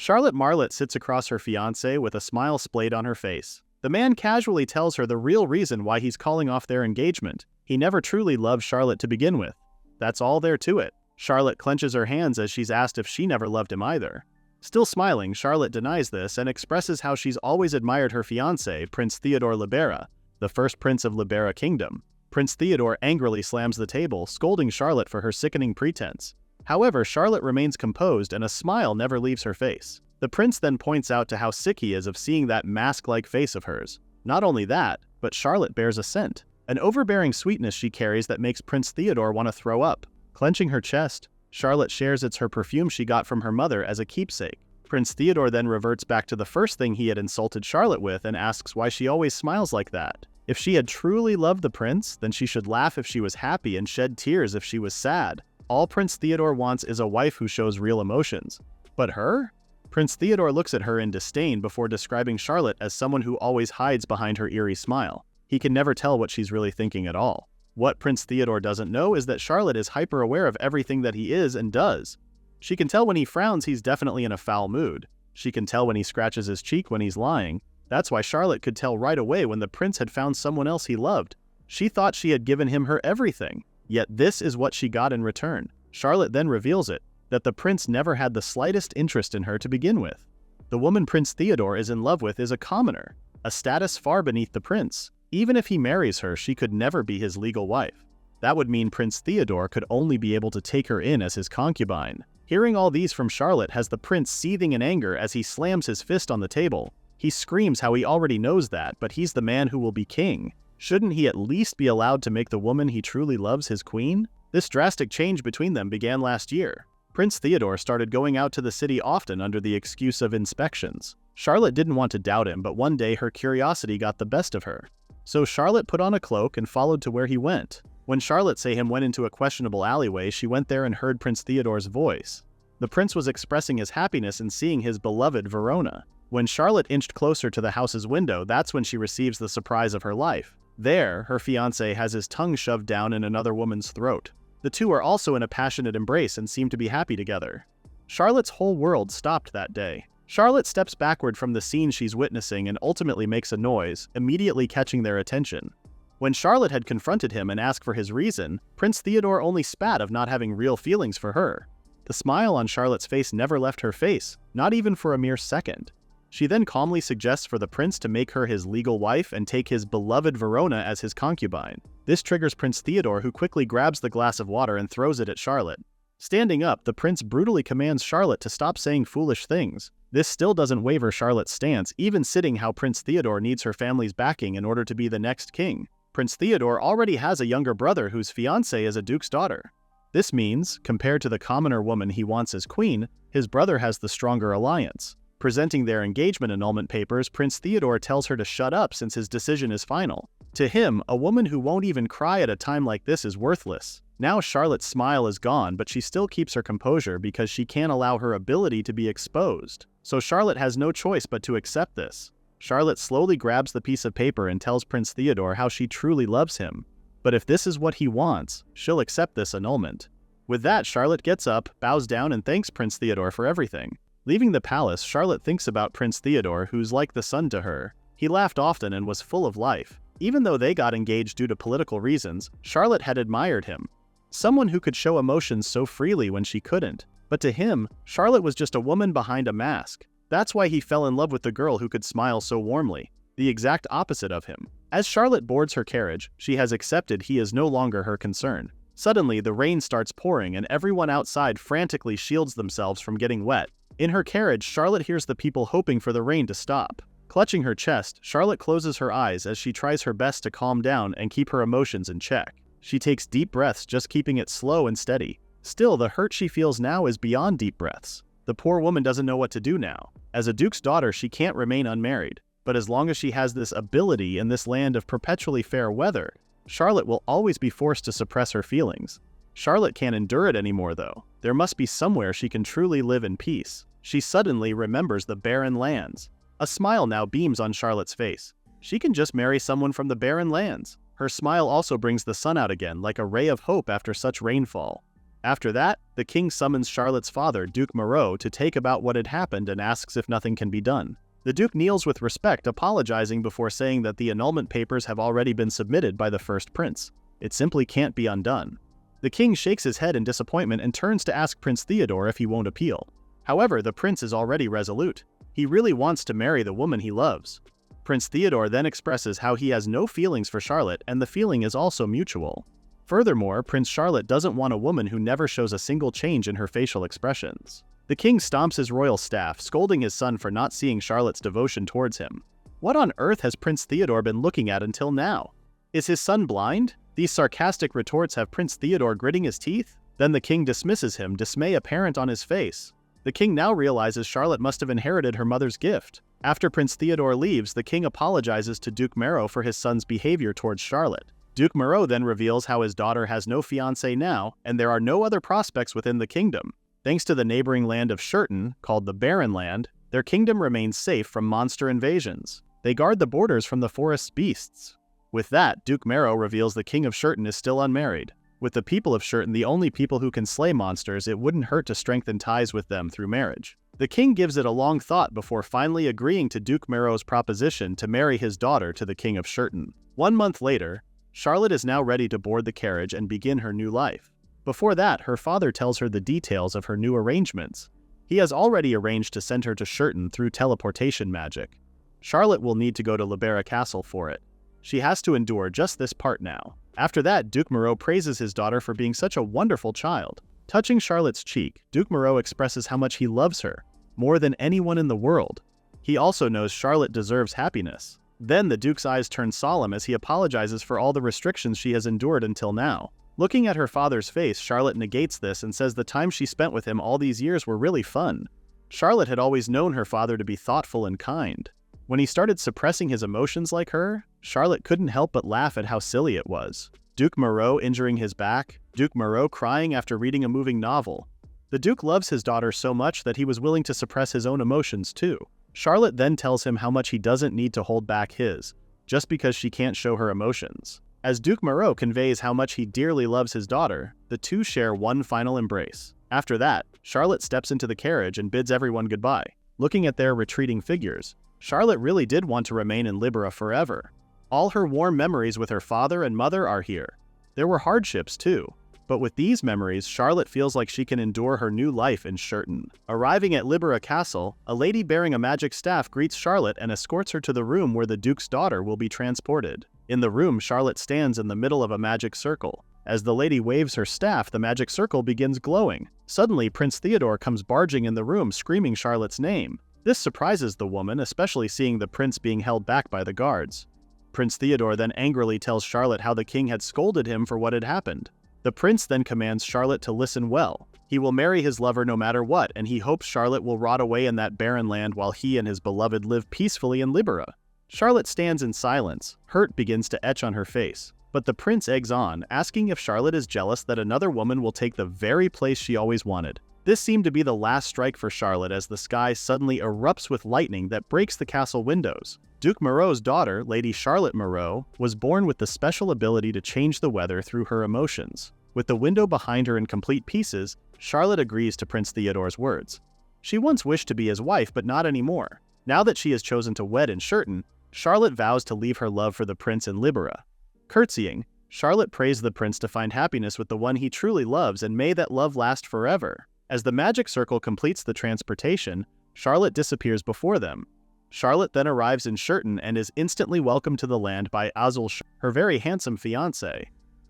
Charlotte Marlet sits across her fiancé with a smile splayed on her face. The man casually tells her the real reason why he's calling off their engagement. He never truly loved Charlotte to begin with. That's all there to it. Charlotte clenches her hands as she's asked if she never loved him either. Still smiling, Charlotte denies this and expresses how she's always admired her fiancé, Prince Theodore Libera, the first prince of Libera Kingdom. Prince Theodore angrily slams the table, scolding Charlotte for her sickening pretense. However, Charlotte remains composed and a smile never leaves her face. The prince then points out to how sick he is of seeing that mask-like face of hers. Not only that, but Charlotte bears a scent. An overbearing sweetness she carries that makes Prince Theodore want to throw up. Clenching her chest, Charlotte shares it's her perfume she got from her mother as a keepsake. Prince Theodore then reverts back to the first thing he had insulted Charlotte with and asks why she always smiles like that. If she had truly loved the prince, then she should laugh if she was happy and shed tears if she was sad. All Prince Theodore wants is a wife who shows real emotions. But her? Prince Theodore looks at her in disdain before describing Charlotte as someone who always hides behind her eerie smile. He can never tell what she's really thinking at all. What Prince Theodore doesn't know is that Charlotte is hyper-aware of everything that he is and does. She can tell when he frowns he's definitely in a foul mood. She can tell when he scratches his cheek when he's lying. That's why Charlotte could tell right away when the prince had found someone else he loved. She thought she had given him her everything. Yet this is what she got in return. Charlotte then reveals it, that the prince never had the slightest interest in her to begin with. The woman Prince Theodore is in love with is a commoner, a status far beneath the prince. Even if he marries her, she could never be his legal wife. That would mean Prince Theodore could only be able to take her in as his concubine. Hearing all these from Charlotte has the prince seething in anger as he slams his fist on the table. He screams how he already knows that, but he's the man who will be king. Shouldn't he at least be allowed to make the woman he truly loves his queen? This drastic change between them began last year. Prince Theodore started going out to the city often under the excuse of inspections. Charlotte didn't want to doubt him, but one day her curiosity got the best of her. So Charlotte put on a cloak and followed to where he went. When Charlotte say him went into a questionable alleyway, she went there and heard Prince Theodore's voice. The prince was expressing his happiness in seeing his beloved Verona. When Charlotte inched closer to the house's window, that's when she receives the surprise of her life. There, her fiancé has his tongue shoved down in another woman's throat. The two are also in a passionate embrace and seem to be happy together. Charlotte's whole world stopped that day. Charlotte steps backward from the scene she's witnessing and ultimately makes a noise, immediately catching their attention. When Charlotte had confronted him and asked for his reason, Prince Theodore only spat of not having real feelings for her. The smile on Charlotte's face never left her face, not even for a mere second. She then calmly suggests for the prince to make her his legal wife and take his beloved Verona as his concubine. This triggers Prince Theodore, who quickly grabs the glass of water and throws it at Charlotte. Standing up, the prince brutally commands Charlotte to stop saying foolish things. This still doesn't waver Charlotte's stance, even citing how Prince Theodore needs her family's backing in order to be the next king. Prince Theodore already has a younger brother whose fiancée is a duke's daughter. This means, compared to the commoner woman he wants as queen, his brother has the stronger alliance. Presenting their engagement annulment papers, Prince Theodore tells her to shut up since his decision is final. To him, a woman who won't even cry at a time like this is worthless. Now Charlotte's smile is gone, but she still keeps her composure because she can't allow her ability to be exposed. So Charlotte has no choice but to accept this. Charlotte slowly grabs the piece of paper and tells Prince Theodore how she truly loves him. But if this is what he wants, she'll accept this annulment. With that, Charlotte gets up, bows down, and thanks Prince Theodore for everything. Leaving the palace, Charlotte thinks about Prince Theodore, who's like the sun to her. He laughed often and was full of life. Even though they got engaged due to political reasons, Charlotte had admired him. Someone who could show emotions so freely when she couldn't. But to him, Charlotte was just a woman behind a mask. That's why he fell in love with the girl who could smile so warmly. The exact opposite of him. As Charlotte boards her carriage, she has accepted he is no longer her concern. Suddenly, the rain starts pouring and everyone outside frantically shields themselves from getting wet. In her carriage, Charlotte hears the people hoping for the rain to stop. Clutching her chest, Charlotte closes her eyes as she tries her best to calm down and keep her emotions in check. She takes deep breaths, just keeping it slow and steady. Still, the hurt she feels now is beyond deep breaths. The poor woman doesn't know what to do now. As a duke's daughter, she can't remain unmarried. But as long as she has this ability in this land of perpetually fair weather, Charlotte will always be forced to suppress her feelings. Charlotte can't endure it anymore, though. There must be somewhere she can truly live in peace. She suddenly remembers the barren lands. A smile now beams on Charlotte's face. She can just marry someone from the barren lands. Her smile also brings the sun out again, like a ray of hope after such rainfall. After that, the king summons Charlotte's father, Duke Moreau, to take about what had happened and asks if nothing can be done. The Duke kneels with respect, apologizing before saying that the annulment papers have already been submitted by the first prince. It simply can't be undone. The king shakes his head in disappointment and turns to ask Prince Theodore if he won't appeal. However, the prince is already resolute. He really wants to marry the woman he loves. Prince Theodore then expresses how he has no feelings for Charlotte, and the feeling is also mutual. Furthermore, Prince Charlotte doesn't want a woman who never shows a single change in her facial expressions. The king stomps his royal staff, scolding his son for not seeing Charlotte's devotion towards him. What on earth has Prince Theodore been looking at until now? Is his son blind? These sarcastic retorts have Prince Theodore gritting his teeth. Then the king dismisses him, dismay apparent on his face. The king now realizes Charlotte must have inherited her mother's gift. After Prince Theodore leaves, the king apologizes to Duke Moreau for his son's behavior towards Charlotte. Duke Moreau then reveals how his daughter has no fiancé now, and there are no other prospects within the kingdom. Thanks to the neighboring land of Shurton, called the Barren Land, their kingdom remains safe from monster invasions. They guard the borders from the forest's beasts. With that, Duke Moreau reveals the king of Shurton is still unmarried. With the people of Shurton the only people who can slay monsters, it wouldn't hurt to strengthen ties with them through marriage. The king gives it a long thought before finally agreeing to Duke Moreau's proposition to marry his daughter to the king of Shurton. 1 month later, Charlotte is now ready to board the carriage and begin her new life. Before that, her father tells her the details of her new arrangements. He has already arranged to send her to Shurton through teleportation magic. Charlotte will need to go to Libera Castle for it. She has to endure just this part now. After that, Duke Moreau praises his daughter for being such a wonderful child. Touching Charlotte's cheek, Duke Moreau expresses how much he loves her, more than anyone in the world. He also knows Charlotte deserves happiness. Then the Duke's eyes turn solemn as he apologizes for all the restrictions she has endured until now. Looking at her father's face, Charlotte negates this and says the time she spent with him all these years were really fun. Charlotte had always known her father to be thoughtful and kind. When he started suppressing his emotions like her, Charlotte couldn't help but laugh at how silly it was. Duke Moreau injuring his back, Duke Moreau crying after reading a moving novel. The Duke loves his daughter so much that he was willing to suppress his own emotions too. Charlotte then tells him how much he doesn't need to hold back his, just because she can't show her emotions. As Duke Moreau conveys how much he dearly loves his daughter, the two share one final embrace. After that, Charlotte steps into the carriage and bids everyone goodbye. Looking at their retreating figures, Charlotte really did want to remain in Libera forever. All her warm memories with her father and mother are here. There were hardships too, but with these memories, Charlotte feels like she can endure her new life in Shurton. Arriving at Libera Castle, a lady bearing a magic staff greets Charlotte and escorts her to the room where the Duke's daughter will be transported. In the room, Charlotte stands in the middle of a magic circle. As the lady waves her staff, the magic circle begins glowing. Suddenly, Prince Theodore comes barging in the room, screaming Charlotte's name. This surprises the woman, especially seeing the prince being held back by the guards. Prince Theodore then angrily tells Charlotte how the king had scolded him for what had happened. The prince then commands Charlotte to listen well. He will marry his lover no matter what, and he hopes Charlotte will rot away in that barren land while he and his beloved live peacefully in Libera. Charlotte stands in silence. Hurt begins to etch on her face. But the prince eggs on, asking if Charlotte is jealous that another woman will take the very place she always wanted. This seemed to be the last strike for Charlotte as the sky suddenly erupts with lightning that breaks the castle windows. Duke Moreau's daughter, Lady Charlotte Moreau, was born with the special ability to change the weather through her emotions. With the window behind her in complete pieces, Charlotte agrees to Prince Theodore's words. She once wished to be his wife, but not anymore. Now that she has chosen to wed in Shurton, Charlotte vows to leave her love for the prince in Libera. Curtsying, Charlotte prays the prince to find happiness with the one he truly loves, and may that love last forever. As the magic circle completes the transportation, Charlotte disappears before them. Charlotte then arrives in Shurton and is instantly welcomed to the land by Azul, her very handsome fiancé.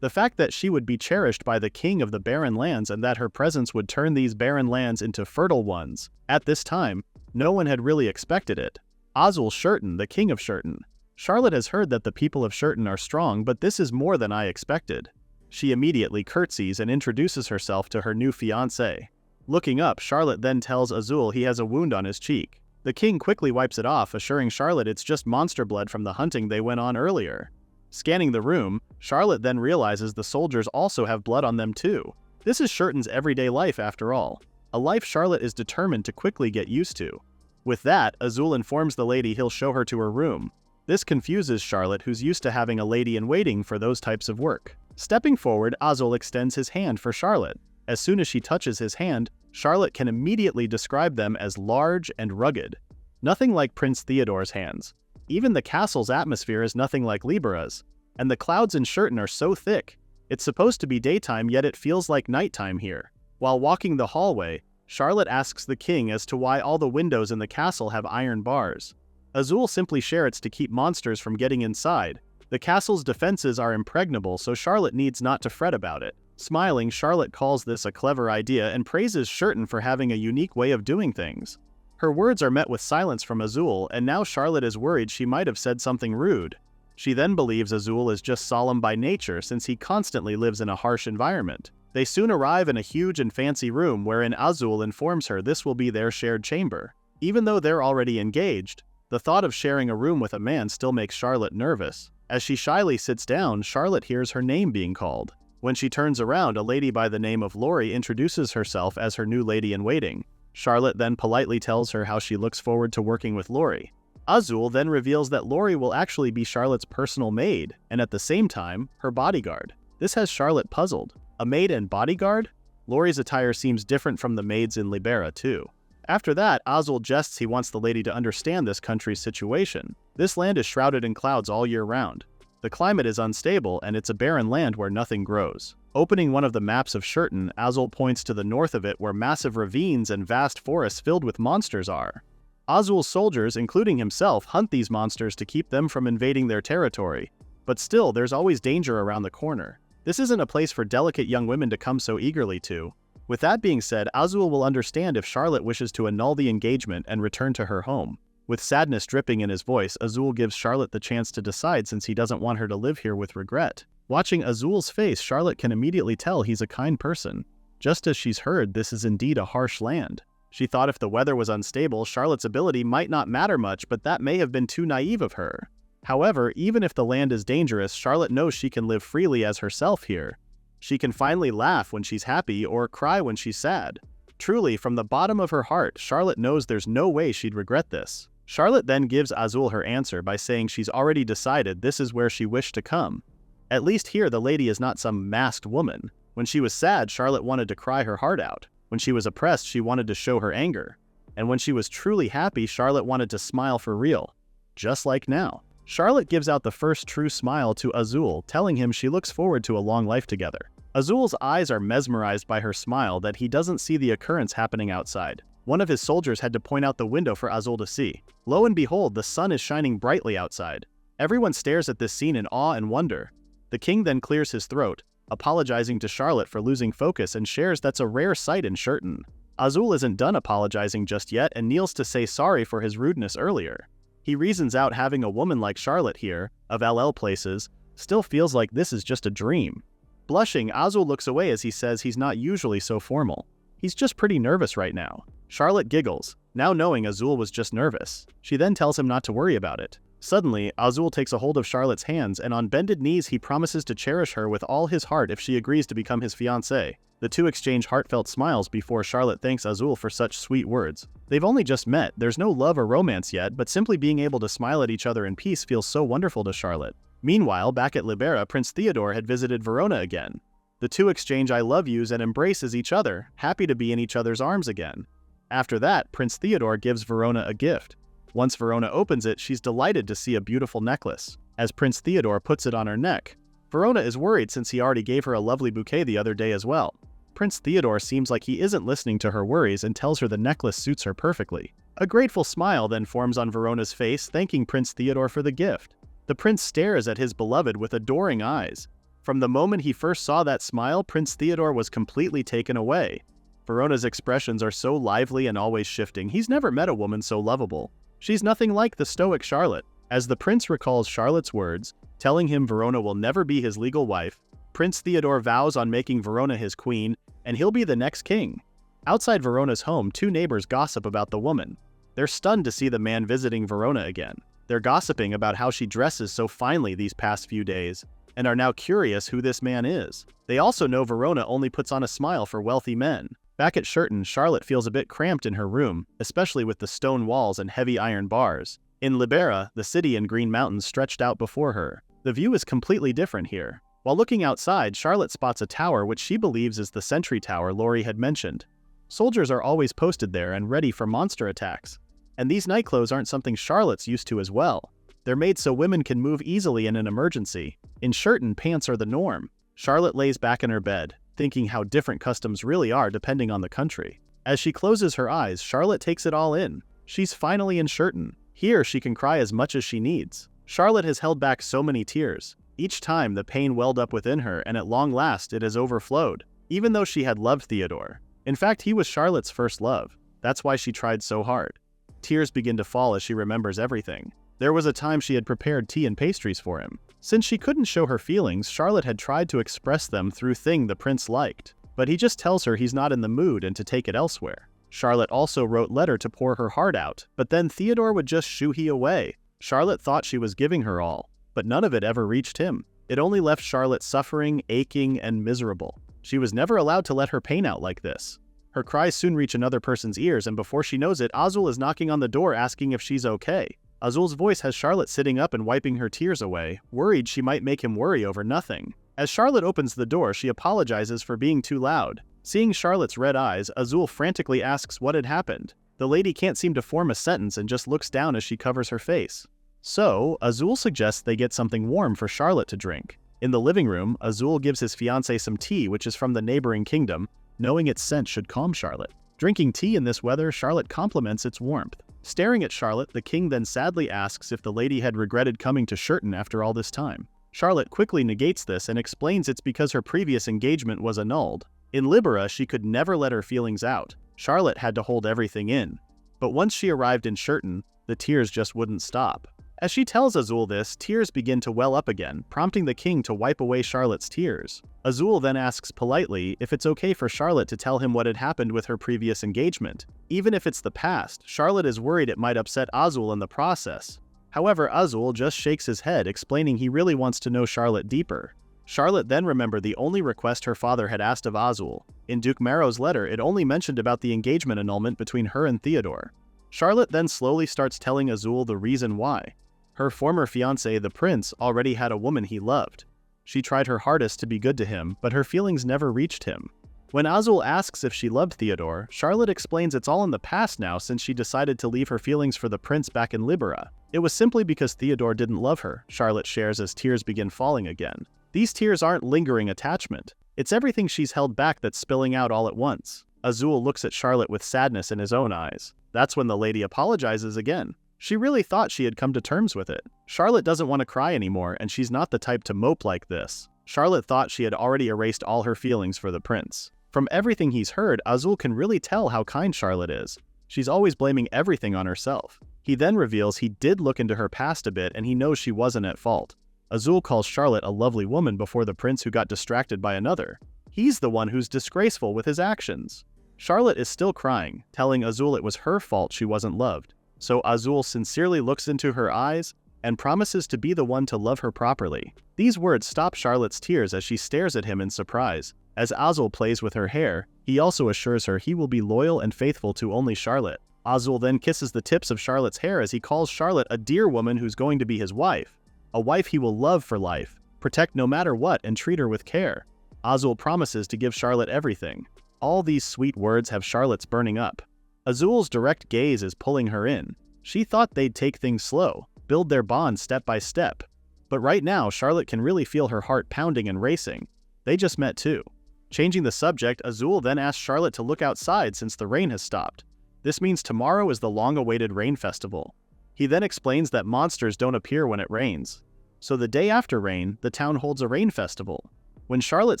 The fact that she would be cherished by the king of the barren lands and that her presence would turn these barren lands into fertile ones, at this time, no one had really expected it. Azul Shurton, the king of Shurton. Charlotte has heard that the people of Shurton are strong, but this is more than I expected. She immediately curtsies and introduces herself to her new fiancé. Looking up, Charlotte then tells Azul he has a wound on his cheek. The king quickly wipes it off, assuring Charlotte it's just monster blood from the hunting they went on earlier. Scanning the room, Charlotte then realizes the soldiers also have blood on them too. This is Shurton's everyday life after all, a life Charlotte is determined to quickly get used to. With that, Azul informs the lady he'll show her to her room. This confuses Charlotte, who's used to having a lady in waiting for those types of work. Stepping forward, Azul extends his hand for Charlotte. As soon as she touches his hand, Charlotte can immediately describe them as large and rugged. Nothing like Prince Theodore's hands. Even the castle's atmosphere is nothing like Libera's. And the clouds in Shurton are so thick. It's supposed to be daytime, yet it feels like nighttime here. While walking the hallway, Charlotte asks the king as to why all the windows in the castle have iron bars. Azul simply shares to keep monsters from getting inside. The castle's defenses are impregnable, so Charlotte needs not to fret about it. Smiling, Charlotte calls this a clever idea and praises Shurton for having a unique way of doing things. Her words are met with silence from Azul, and now Charlotte is worried she might have said something rude. She then believes Azul is just solemn by nature since he constantly lives in a harsh environment. They soon arrive in a huge and fancy room wherein Azul informs her this will be their shared chamber. Even though they're already engaged, the thought of sharing a room with a man still makes Charlotte nervous. As she shyly sits down, Charlotte hears her name being called. When she turns around, a lady by the name of Lori introduces herself as her new lady-in-waiting. Charlotte then politely tells her how she looks forward to working with Lori. Azul then reveals that Lori will actually be Charlotte's personal maid, and at the same time, her bodyguard. This has Charlotte puzzled. A maid and bodyguard? Lori's attire seems different from the maids in Libera too. After that, Azul jests he wants the lady to understand this country's situation. This land is shrouded in clouds all year round. The climate is unstable, and it's a barren land where nothing grows. Opening one of the maps of Shurton, Azul points to the north of it where massive ravines and vast forests filled with monsters are. Azul's soldiers, including himself, hunt these monsters to keep them from invading their territory. But still, there's always danger around the corner. This isn't a place for delicate young women to come so eagerly to. With that being said, Azul will understand if Charlotte wishes to annul the engagement and return to her home. With sadness dripping in his voice, Azul gives Charlotte the chance to decide since he doesn't want her to live here with regret. Watching Azul's face, Charlotte can immediately tell he's a kind person. Just as she's heard, this is indeed a harsh land. She thought if the weather was unstable, Charlotte's ability might not matter much, but that may have been too naive of her. However, even if the land is dangerous, Charlotte knows she can live freely as herself here. She can finally laugh when she's happy or cry when she's sad. Truly, from the bottom of her heart, Charlotte knows there's no way she'd regret this. Charlotte then gives Azul her answer by saying she's already decided this is where she wished to come. At least here the lady is not some masked woman. When she was sad, Charlotte wanted to cry her heart out. When she was oppressed, she wanted to show her anger. And when she was truly happy, Charlotte wanted to smile for real. Just like now. Charlotte gives out the first true smile to Azul, telling him she looks forward to a long life together. Azul's eyes are mesmerized by her smile that he doesn't see the occurrence happening outside. One of his soldiers had to point out the window for Azul to see. Lo and behold, the sun is shining brightly outside. Everyone stares at this scene in awe and wonder. The king then clears his throat, apologizing to Charlotte for losing focus and shares that's a rare sight in Shurton. Azul isn't done apologizing just yet and kneels to say sorry for his rudeness earlier. He reasons out having a woman like Charlotte here, of LL places, still feels like this is just a dream. Blushing, Azul looks away as he says he's not usually so formal. He's just pretty nervous right now. Charlotte giggles, now knowing Azul was just nervous. She then tells him not to worry about it. Suddenly, Azul takes a hold of Charlotte's hands and on bended knees he promises to cherish her with all his heart if she agrees to become his fiancé. The two exchange heartfelt smiles before Charlotte thanks Azul for such sweet words. They've only just met, there's no love or romance yet, but simply being able to smile at each other in peace feels so wonderful to Charlotte. Meanwhile, back at Libera, Prince Theodore had visited Verona again. The two exchange I love yous and embraces each other, happy to be in each other's arms again. After that, Prince Theodore gives Verona a gift. Once Verona opens it, she's delighted to see a beautiful necklace. As Prince Theodore puts it on her neck, Verona is worried since he already gave her a lovely bouquet the other day as well. Prince Theodore seems like he isn't listening to her worries and tells her the necklace suits her perfectly. A grateful smile then forms on Verona's face, thanking Prince Theodore for the gift. The prince stares at his beloved with adoring eyes. From the moment he first saw that smile, Prince Theodore was completely taken away. Verona's expressions are so lively and always shifting. He's never met a woman so lovable. She's nothing like the stoic Charlotte. As the prince recalls Charlotte's words, telling him Verona will never be his legal wife, Prince Theodore vows on making Verona his queen, and he'll be the next king. Outside Verona's home, two neighbors gossip about the woman. They're stunned to see the man visiting Verona again. They're gossiping about how she dresses so finely these past few days, and are now curious who this man is. They also know Verona only puts on a smile for wealthy men. Back at Shurton, Charlotte feels a bit cramped in her room, especially with the stone walls and heavy iron bars. In Libera, the city and green mountains stretched out before her. The view is completely different here. While looking outside, Charlotte spots a tower which she believes is the sentry tower Laurie had mentioned. Soldiers are always posted there and ready for monster attacks. And these night clothes aren't something Charlotte's used to as well. They're made so women can move easily in an emergency. In Shurton, pants are the norm. Charlotte lays back in her bed, thinking how different customs really are depending on the country. As she closes her eyes, Charlotte takes it all in. She's finally in Shurton. Here, she can cry as much as she needs. Charlotte has held back so many tears. Each time, the pain welled up within her, and at long last, it has overflowed. Even though she had loved Theodore. In fact, he was Charlotte's first love. That's why she tried so hard. Tears begin to fall as she remembers everything. There was a time she had prepared tea and pastries for him. Since she couldn't show her feelings, Charlotte had tried to express them through things the prince liked. But he just tells her he's not in the mood and to take it elsewhere. Charlotte also wrote letter to pour her heart out, but then Theodore would just shoo he away. Charlotte thought she was giving her all, but none of it ever reached him. It only left Charlotte suffering, aching, and miserable. She was never allowed to let her pain out like this. Her cries soon reach another person's ears, and before she knows it, Azul is knocking on the door asking if she's okay. Azul's voice has Charlotte sitting up and wiping her tears away, worried she might make him worry over nothing. As Charlotte opens the door, she apologizes for being too loud. Seeing Charlotte's red eyes, Azul frantically asks what had happened. The lady can't seem to form a sentence and just looks down as she covers her face. So, Azul suggests they get something warm for Charlotte to drink. In the living room, Azul gives his fiancé some tea which is from the neighboring kingdom, knowing its scent should calm Charlotte. Drinking tea in this weather, Charlotte compliments its warmth. Staring at Charlotte, the king then sadly asks if the lady had regretted coming to Shurton after all this time. Charlotte quickly negates this and explains it's because her previous engagement was annulled. In Libera, she could never let her feelings out. Charlotte had to hold everything in. But once she arrived in Shurton, the tears just wouldn't stop. As she tells Azul this, tears begin to well up again, prompting the king to wipe away Charlotte's tears. Azul then asks politely if it's okay for Charlotte to tell him what had happened with her previous engagement. Even if it's the past, Charlotte is worried it might upset Azul in the process. However, Azul just shakes his head, explaining he really wants to know Charlotte deeper. Charlotte then remembered the only request her father had asked of Azul. In Duke Marrow's letter, it only mentioned about the engagement annulment between her and Theodore. Charlotte then slowly starts telling Azul the reason why. Her former fiancé, the prince, already had a woman he loved. She tried her hardest to be good to him, but her feelings never reached him. When Azul asks if she loved Theodore, Charlotte explains it's all in the past now since she decided to leave her feelings for the prince back in Libera. It was simply because Theodore didn't love her, Charlotte shares as tears begin falling again. These tears aren't lingering attachment. It's everything she's held back that's spilling out all at once. Azul looks at Charlotte with sadness in his own eyes. That's when the lady apologizes again. She really thought she had come to terms with it. Charlotte doesn't want to cry anymore, and she's not the type to mope like this. Charlotte thought she had already erased all her feelings for the prince. From everything he's heard, Azul can really tell how kind Charlotte is. She's always blaming everything on herself. He then reveals he did look into her past a bit and he knows she wasn't at fault. Azul calls Charlotte a lovely woman before the prince who got distracted by another. He's the one who's disgraceful with his actions. Charlotte is still crying, telling Azul it was her fault she wasn't loved. So Azul sincerely looks into her eyes and promises to be the one to love her properly. These words stop Charlotte's tears as she stares at him in surprise. As Azul plays with her hair, he also assures her he will be loyal and faithful to only Charlotte. Azul then kisses the tips of Charlotte's hair as he calls Charlotte a dear woman who's going to be his wife. A wife he will love for life, protect no matter what, and treat her with care. Azul promises to give Charlotte everything. All these sweet words have Charlotte's burning up. Azul's direct gaze is pulling her in. She thought they'd take things slow, build their bond step by step. But right now, Charlotte can really feel her heart pounding and racing. They just met too. Changing the subject, Azul then asks Charlotte to look outside since the rain has stopped. This means tomorrow is the long-awaited rain festival. He then explains that monsters don't appear when it rains. So the day after rain, the town holds a rain festival. When Charlotte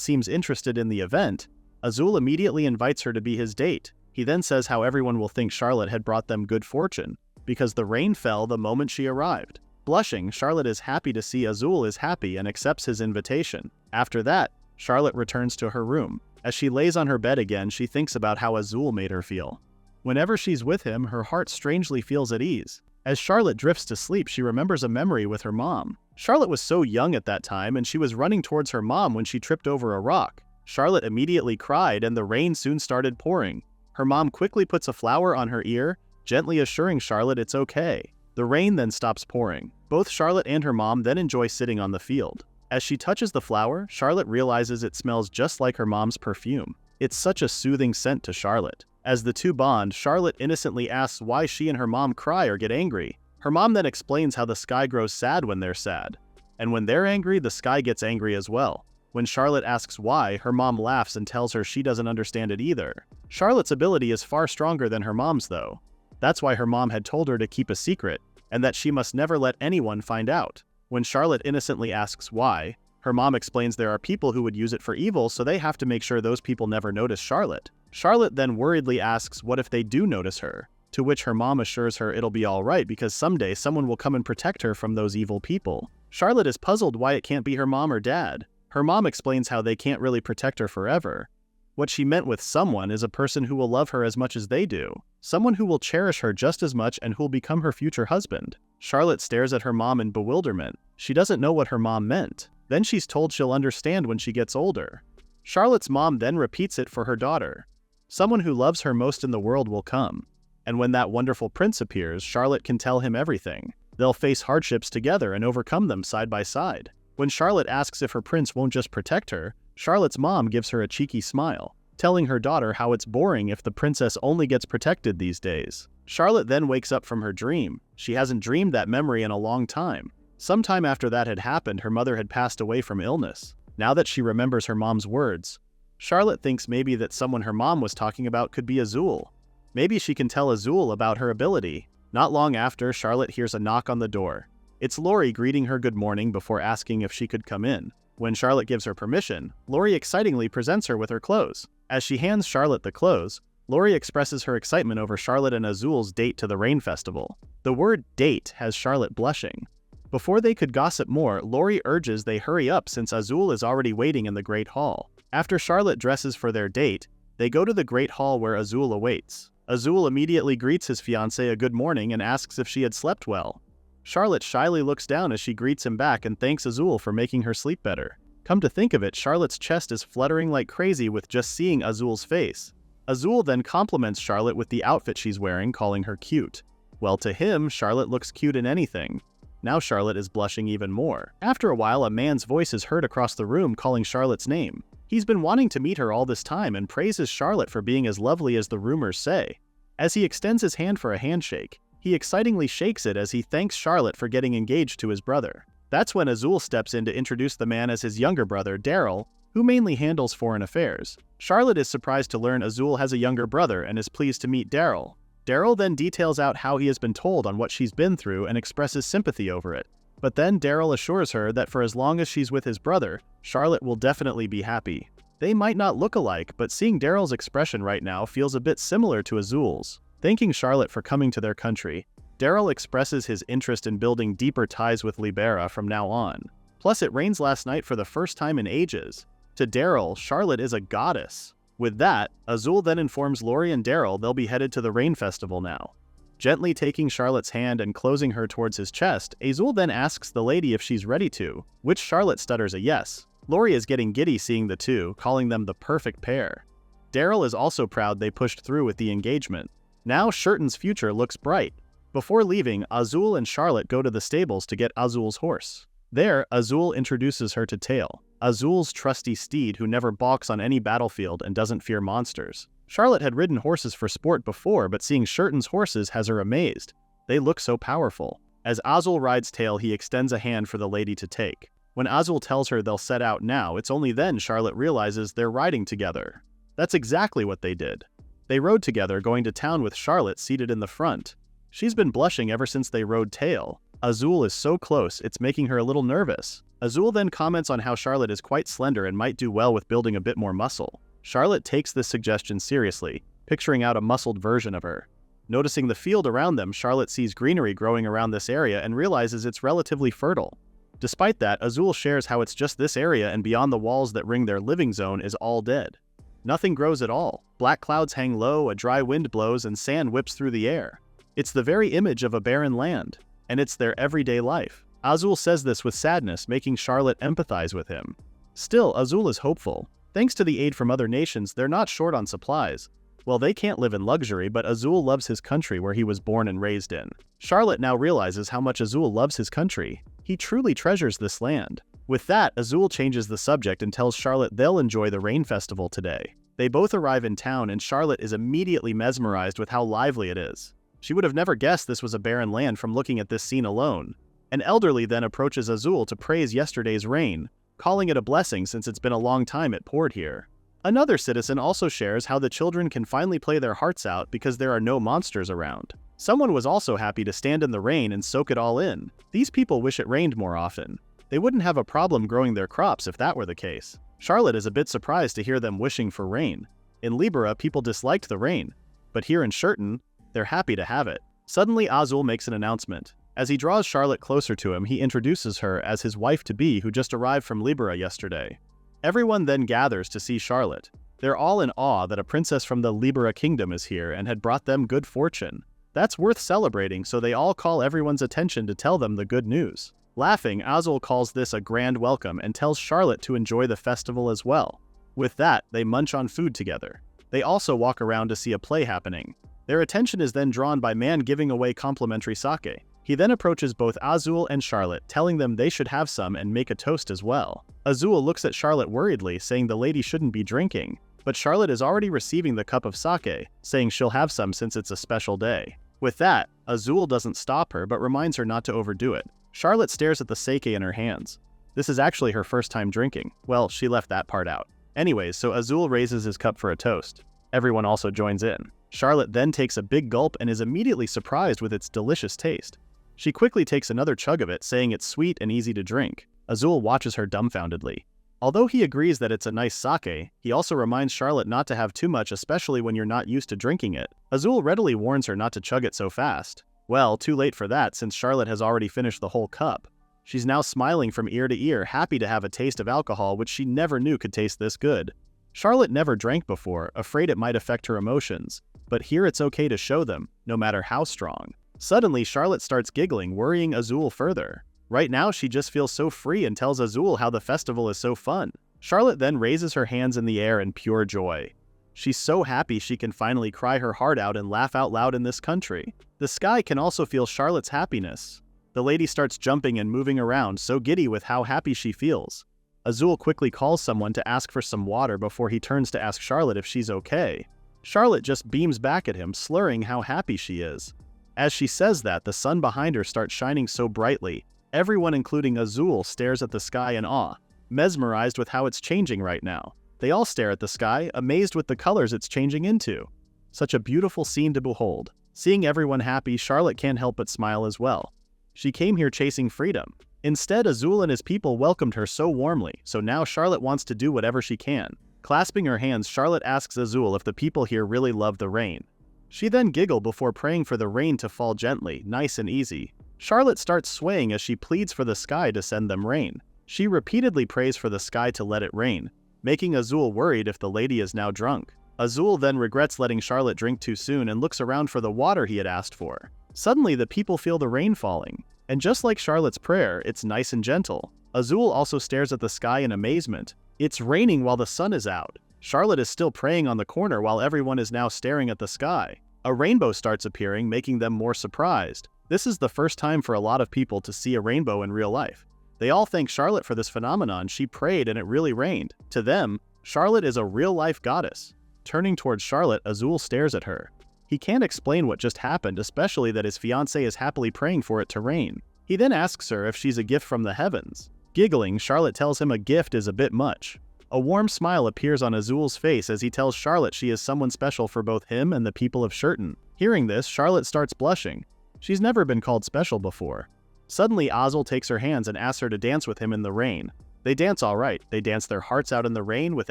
seems interested in the event, Azul immediately invites her to be his date. He then says how everyone will think Charlotte had brought them good fortune, because the rain fell the moment she arrived. Blushing, Charlotte is happy to see Azul is happy and accepts his invitation. After that, Charlotte returns to her room. As she lays on her bed again, she thinks about how Azul made her feel. Whenever she's with him, her heart strangely feels at ease. As Charlotte drifts to sleep, she remembers a memory with her mom. Charlotte was so young at that time, and she was running towards her mom when she tripped over a rock. Charlotte immediately cried, and the rain soon started pouring. Her mom quickly puts a flower on her ear, gently assuring Charlotte it's okay. The rain then stops pouring. Both Charlotte and her mom then enjoy sitting on the field. As she touches the flower, Charlotte realizes it smells just like her mom's perfume. It's such a soothing scent to Charlotte. As the two bond, Charlotte innocently asks why she and her mom cry or get angry. Her mom then explains how the sky grows sad when they're sad. And when they're angry, the sky gets angry as well. When Charlotte asks why, her mom laughs and tells her she doesn't understand it either. Charlotte's ability is far stronger than her mom's though. That's why her mom had told her to keep a secret, and that she must never let anyone find out. When Charlotte innocently asks why, her mom explains there are people who would use it for evil, so they have to make sure those people never notice Charlotte. Charlotte then worriedly asks what if they do notice her, to which her mom assures her it'll be alright because someday someone will come and protect her from those evil people. Charlotte is puzzled why it can't be her mom or dad. Her mom explains how they can't really protect her forever. What she meant with someone is a person who will love her as much as they do, someone who will cherish her just as much and who'll become her future husband. Charlotte stares at her mom in bewilderment. She doesn't know what her mom meant. Then she's told she'll understand when she gets older. Charlotte's mom then repeats it for her daughter. Someone who loves her most in the world will come. And when that wonderful prince appears, Charlotte can tell him everything. They'll face hardships together and overcome them side by side. When Charlotte asks if her prince won't just protect her, Charlotte's mom gives her a cheeky smile, telling her daughter how it's boring if the princess only gets protected these days. Charlotte then wakes up from her dream. She hasn't dreamed that memory in a long time. Sometime after that had happened, her mother had passed away from illness. Now that she remembers her mom's words, Charlotte thinks maybe that someone her mom was talking about could be Azul. Maybe she can tell Azul about her ability. Not long after, Charlotte hears a knock on the door. It's Lori greeting her good morning before asking if she could come in. When Charlotte gives her permission, Lori excitingly presents her with her clothes. As she hands Charlotte the clothes, Lori expresses her excitement over Charlotte and Azul's date to the Rain Festival. The word date has Charlotte blushing. Before they could gossip more, Lori urges they hurry up since Azul is already waiting in the Great Hall. After Charlotte dresses for their date, they go to the Great Hall where Azul awaits. Azul immediately greets his fiancé a good morning and asks if she had slept well. Charlotte shyly looks down as she greets him back and thanks Azul for making her sleep better. Come to think of it, Charlotte's chest is fluttering like crazy with just seeing Azul's face. Azul then compliments Charlotte with the outfit she's wearing, calling her cute. Well, to him, Charlotte looks cute in anything. Now Charlotte is blushing even more. After a while, a man's voice is heard across the room calling Charlotte's name. He's been wanting to meet her all this time and praises Charlotte for being as lovely as the rumors say. As he extends his hand for a handshake, he excitingly shakes it as he thanks Charlotte for getting engaged to his brother. That's when Azul steps in to introduce the man as his younger brother, Daryl, who mainly handles foreign affairs. Charlotte is surprised to learn Azul has a younger brother and is pleased to meet Daryl. Daryl then details out how he has been told on what she's been through and expresses sympathy over it. But then Daryl assures her that for as long as she's with his brother, Charlotte will definitely be happy. They might not look alike, but seeing Daryl's expression right now feels a bit similar to Azul's. Thanking Charlotte for coming to their country, Daryl expresses his interest in building deeper ties with Libera from now on. Plus, it rains last night for the first time in ages. To Daryl, Charlotte is a goddess. With that, Azul then informs Lori and Daryl they'll be headed to the Rain Festival now. Gently taking Charlotte's hand and closing her towards his chest, Azul then asks the lady if she's ready to, which Charlotte stutters a yes. Lori is getting giddy seeing the two, calling them the perfect pair. Daryl is also proud they pushed through with the engagement. Now Shurton's future looks bright. Before leaving, Azul and Charlotte go to the stables to get Azul's horse. There, Azul introduces her to Tail, Azul's trusty steed who never balks on any battlefield and doesn't fear monsters. Charlotte had ridden horses for sport before, but seeing Shurton's horses has her amazed. They look so powerful. As Azul rides Tail, he extends a hand for the lady to take. When Azul tells her they'll set out now, it's only then Charlotte realizes they're riding together. That's exactly what they did. They rode together, going to town with Charlotte seated in the front. She's been blushing ever since they rode Tail. Azul is so close, it's making her a little nervous. Azul then comments on how Charlotte is quite slender and might do well with building a bit more muscle. Charlotte takes this suggestion seriously, picturing out a muscled version of her. Noticing the field around them, Charlotte sees greenery growing around this area and realizes it's relatively fertile. Despite that, Azul shares how it's just this area and beyond the walls that ring their living zone is all dead. Nothing grows at all. Black clouds hang low, a dry wind blows, and sand whips through the air. It's the very image of a barren land, and it's their everyday life. Azul says this with sadness, making Charlotte empathize with him. Still, Azul is hopeful. Thanks to the aid from other nations, they're not short on supplies. Well, they can't live in luxury, but Azul loves his country where he was born and raised in. Charlotte now realizes how much Azul loves his country. He truly treasures this land. With that, Azul changes the subject and tells Charlotte they'll enjoy the rain festival today. They both arrive in town and Charlotte is immediately mesmerized with how lively it is. She would have never guessed this was a barren land from looking at this scene alone. An elderly then approaches Azul to praise yesterday's rain, calling it a blessing since it's been a long time it poured here. Another citizen also shares how the children can finally play their hearts out because there are no monsters around. Someone was also happy to stand in the rain and soak it all in. These people wish it rained more often. They wouldn't have a problem growing their crops if that were the case. Charlotte is a bit surprised to hear them wishing for rain. In Libera, people disliked the rain, but here in Shurton, they're happy to have it. Suddenly, Azul makes an announcement. As he draws Charlotte closer to him, he introduces her as his wife-to-be who just arrived from Libera yesterday. Everyone then gathers to see Charlotte. They're all in awe that a princess from the Libera kingdom is here and had brought them good fortune. That's worth celebrating, so they all call everyone's attention to tell them the good news. Laughing, Azul calls this a grand welcome and tells Charlotte to enjoy the festival as well. With that, they munch on food together. They also walk around to see a play happening. Their attention is then drawn by man giving away complimentary sake. He then approaches both Azul and Charlotte, telling them they should have some and make a toast as well. Azul looks at Charlotte worriedly, saying the lady shouldn't be drinking, but Charlotte is already receiving the cup of sake, saying she'll have some since it's a special day. With that, Azul doesn't stop her but reminds her not to overdo it. Charlotte stares at the sake in her hands. This is actually her first time drinking. Well, she left that part out. Anyways, so Azul raises his cup for a toast. Everyone also joins in. Charlotte then takes a big gulp and is immediately surprised with its delicious taste. She quickly takes another chug of it, saying it's sweet and easy to drink. Azul watches her dumbfoundedly. Although he agrees that it's a nice sake, he also reminds Charlotte not to have too much, especially when you're not used to drinking it. Azul readily warns her not to chug it so fast. Well, too late for that since Charlotte has already finished the whole cup. She's now smiling from ear to ear, happy to have a taste of alcohol which she never knew could taste this good. Charlotte never drank before, afraid it might affect her emotions, but here it's okay to show them, no matter how strong. Suddenly, Charlotte starts giggling, worrying Azul further. Right now, she just feels so free and tells Azul how the festival is so fun. Charlotte then raises her hands in the air in pure joy. She's so happy she can finally cry her heart out and laugh out loud in this country. The sky can also feel Charlotte's happiness. The lady starts jumping and moving around, so giddy with how happy she feels. Azul quickly calls someone to ask for some water before he turns to ask Charlotte if she's okay. Charlotte just beams back at him, slurring how happy she is. As she says that, the sun behind her starts shining so brightly. Everyone, including Azul, stares at the sky in awe, mesmerized with how it's changing right now. They all stare at the sky, amazed with the colors it's changing into. Such a beautiful scene to behold. Seeing everyone happy, Charlotte can't help but smile as well. She came here chasing freedom. Instead, Azul and his people welcomed her so warmly, so now Charlotte wants to do whatever she can. Clasping her hands, Charlotte asks Azul if the people here really love the rain. She then giggles before praying for the rain to fall gently, nice and easy. Charlotte starts swaying as she pleads for the sky to send them rain. She repeatedly prays for the sky to let it rain, making Azul worried if the lady is now drunk. Azul then regrets letting Charlotte drink too soon and looks around for the water he had asked for. Suddenly, the people feel the rain falling, and just like Charlotte's prayer, it's nice and gentle. Azul also stares at the sky in amazement. It's raining while the sun is out. Charlotte is still praying on the corner while everyone is now staring at the sky. A rainbow starts appearing, making them more surprised. This is the first time for a lot of people to see a rainbow in real life. They all thank Charlotte for this phenomenon. She prayed and it really rained. To them, Charlotte is a real-life goddess. Turning towards Charlotte, Azul stares at her. He can't explain what just happened, especially that his fiancé is happily praying for it to rain. He then asks her if she's a gift from the heavens. Giggling, Charlotte tells him a gift is a bit much. A warm smile appears on Azul's face as he tells Charlotte she is someone special for both him and the people of Shurton. Hearing this, Charlotte starts blushing. She's never been called special before. Suddenly, Azul takes her hands and asks her to dance with him in the rain. They dance all right. They dance their hearts out in the rain with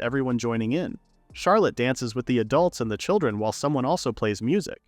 everyone joining in. Charlotte dances with the adults and the children while someone also plays music.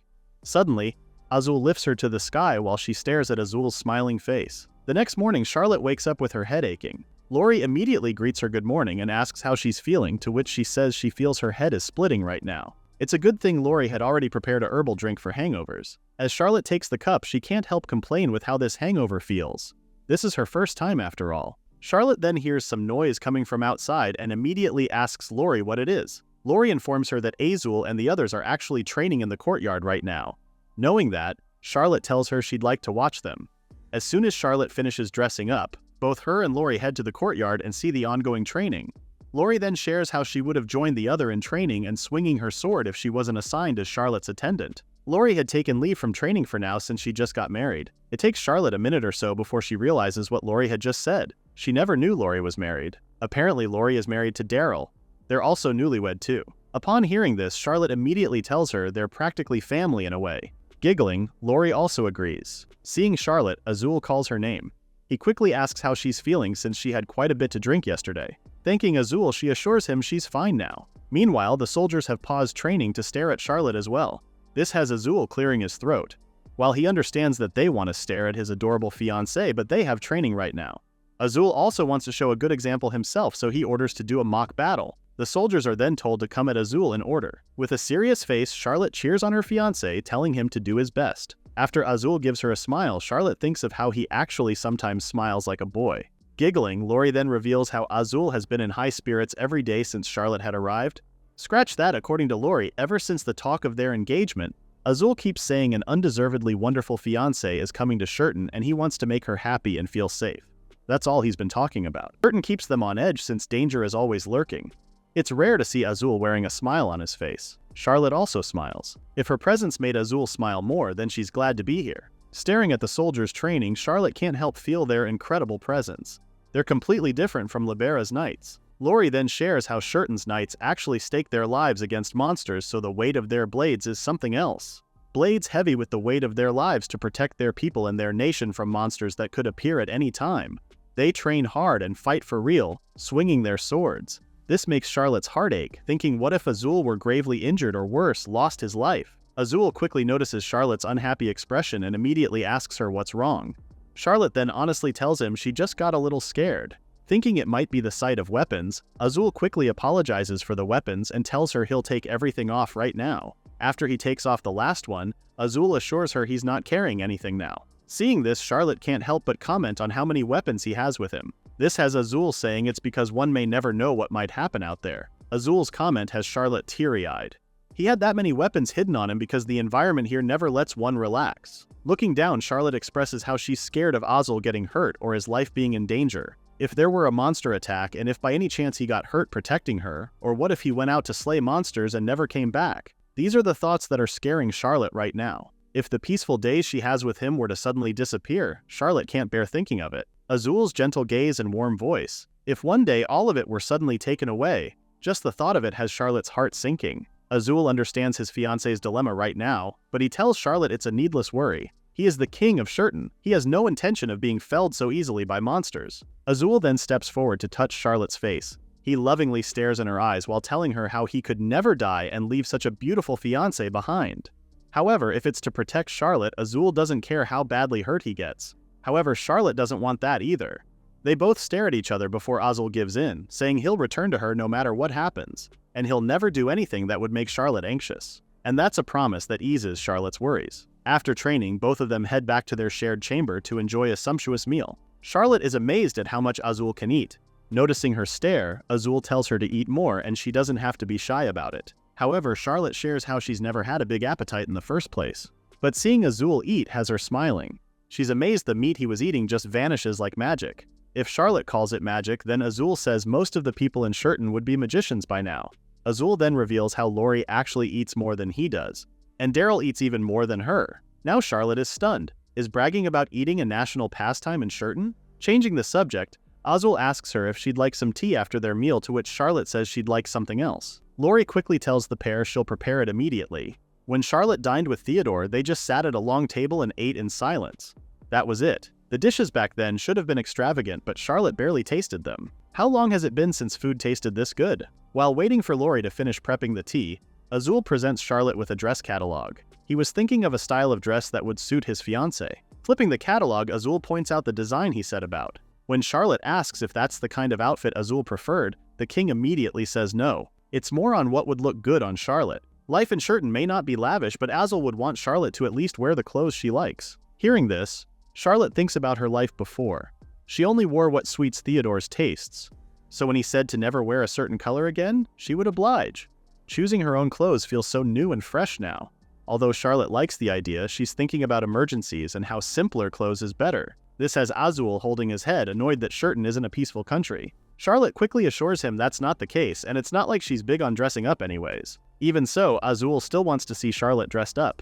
Suddenly, Azul lifts her to the sky while she stares at Azul's smiling face. The next morning, Charlotte wakes up with her head aching. Lori immediately greets her good morning and asks how she's feeling, to which she says she feels her head is splitting right now. It's a good thing Lori had already prepared a herbal drink for hangovers. As Charlotte takes the cup, she can't help complain with how this hangover feels. This is her first time after all. Charlotte then hears some noise coming from outside and immediately asks Lori what it is. Lori informs her that Azul and the others are actually training in the courtyard right now. Knowing that, Charlotte tells her she'd like to watch them. As soon as Charlotte finishes dressing up, Both her and Lori head to the courtyard and see the ongoing training. Lori then shares how she would have joined the other in training and swinging her sword if she wasn't assigned as Charlotte's attendant. Lori had taken leave from training for now since she just got married. It takes Charlotte a minute or so before she realizes what Lori had just said. She never knew Lori was married. Apparently Lori is married to Daryl. They're also newlywed too. Upon hearing this, Charlotte immediately tells her they're practically family in a way. Giggling, Lori also agrees. Seeing Charlotte, Azul calls her name. He quickly asks how she's feeling since she had quite a bit to drink yesterday. Thanking Azul, she assures him she's fine now. Meanwhile, the soldiers have paused training to stare at Charlotte as well. This has Azul clearing his throat. While he understands that they want to stare at his adorable fiancé, but they have training right now. Azul also wants to show a good example himself, so he orders to do a mock battle. The soldiers are then told to come at Azul in order. With a serious face, Charlotte cheers on her fiancé, telling him to do his best. After Azul gives her a smile, Charlotte thinks of how he actually sometimes smiles like a boy. Giggling, Lori then reveals how Azul has been in high spirits every day since Charlotte had arrived. Scratch that, according to Lori, ever since the talk of their engagement, Azul keeps saying an undeservedly wonderful fiancé is coming to Shurton and he wants to make her happy and feel safe. That's all he's been talking about. Shurton keeps them on edge since danger is always lurking. It's rare to see Azul wearing a smile on his face. Charlotte also smiles. If her presence made Azul smile more, then she's glad to be here. Staring at the soldiers training, Charlotte can't help feel their incredible presence. They're completely different from Libera's knights. Lori then shares how Shurton's knights actually stake their lives against monsters, so the weight of their blades is something else. Blades heavy with the weight of their lives to protect their people and their nation from monsters that could appear at any time. They train hard and fight for real, swinging their swords. This makes Charlotte's heart ache, thinking what if Azul were gravely injured or worse, lost his life? Azul quickly notices Charlotte's unhappy expression and immediately asks her what's wrong. Charlotte then honestly tells him she just got a little scared. Thinking it might be the sight of weapons, Azul quickly apologizes for the weapons and tells her he'll take everything off right now. After he takes off the last one, Azul assures her he's not carrying anything now. Seeing this, Charlotte can't help but comment on how many weapons he has with him. This has Azul saying it's because one may never know what might happen out there. Azul's comment has Charlotte teary-eyed. He had that many weapons hidden on him because the environment here never lets one relax. Looking down, Charlotte expresses how she's scared of Azul getting hurt or his life being in danger. If there were a monster attack and if by any chance he got hurt protecting her, or what if he went out to slay monsters and never came back? These are the thoughts that are scaring Charlotte right now. If the peaceful days she has with him were to suddenly disappear, Charlotte can't bear thinking of it. Azul's gentle gaze and warm voice. If one day all of it were suddenly taken away, just the thought of it has Charlotte's heart sinking. Azul understands his fiancé's dilemma right now, but he tells Charlotte it's a needless worry. He is the king of Shurton. He has no intention of being felled so easily by monsters. Azul then steps forward to touch Charlotte's face. He lovingly stares in her eyes while telling her how he could never die and leave such a beautiful fiancé behind. However, if it's to protect Charlotte, Azul doesn't care how badly hurt he gets. However, Charlotte doesn't want that either. They both stare at each other before Azul gives in, saying he'll return to her no matter what happens, and he'll never do anything that would make Charlotte anxious. And that's a promise that eases Charlotte's worries. After training, both of them head back to their shared chamber to enjoy a sumptuous meal. Charlotte is amazed at how much Azul can eat. Noticing her stare, Azul tells her to eat more and she doesn't have to be shy about it. However, Charlotte shares how she's never had a big appetite in the first place. But seeing Azul eat has her smiling. She's amazed the meat he was eating just vanishes like magic. If Charlotte calls it magic, then Azul says most of the people in Shurton would be magicians by now. Azul then reveals how Lori actually eats more than he does. And Daryl eats even more than her. Now Charlotte is stunned. Is bragging about eating a national pastime in Shurton? Changing the subject, Azul asks her if she'd like some tea after their meal, to which Charlotte says she'd like something else. Lori quickly tells the pair she'll prepare it immediately. When Charlotte dined with Theodore, they just sat at a long table and ate in silence. That was it. The dishes back then should have been extravagant, but Charlotte barely tasted them. How long has it been since food tasted this good? While waiting for Lori to finish prepping the tea, Azul presents Charlotte with a dress catalog. He was thinking of a style of dress that would suit his fiancé. Flipping the catalog, Azul points out the design he said about. When Charlotte asks if that's the kind of outfit Azul preferred, the king immediately says no. It's more on what would look good on Charlotte. Life in Shurton may not be lavish, but Azul would want Charlotte to at least wear the clothes she likes. Hearing this, Charlotte thinks about her life before. She only wore what suits Theodore's tastes. So when he said to never wear a certain color again, she would oblige. Choosing her own clothes feels so new and fresh now. Although Charlotte likes the idea, she's thinking about emergencies and how simpler clothes is better. This has Azul holding his head, annoyed that Shurton isn't a peaceful country. Charlotte quickly assures him that's not the case, and it's not like she's big on dressing up anyways. Even so, Azul still wants to see Charlotte dressed up.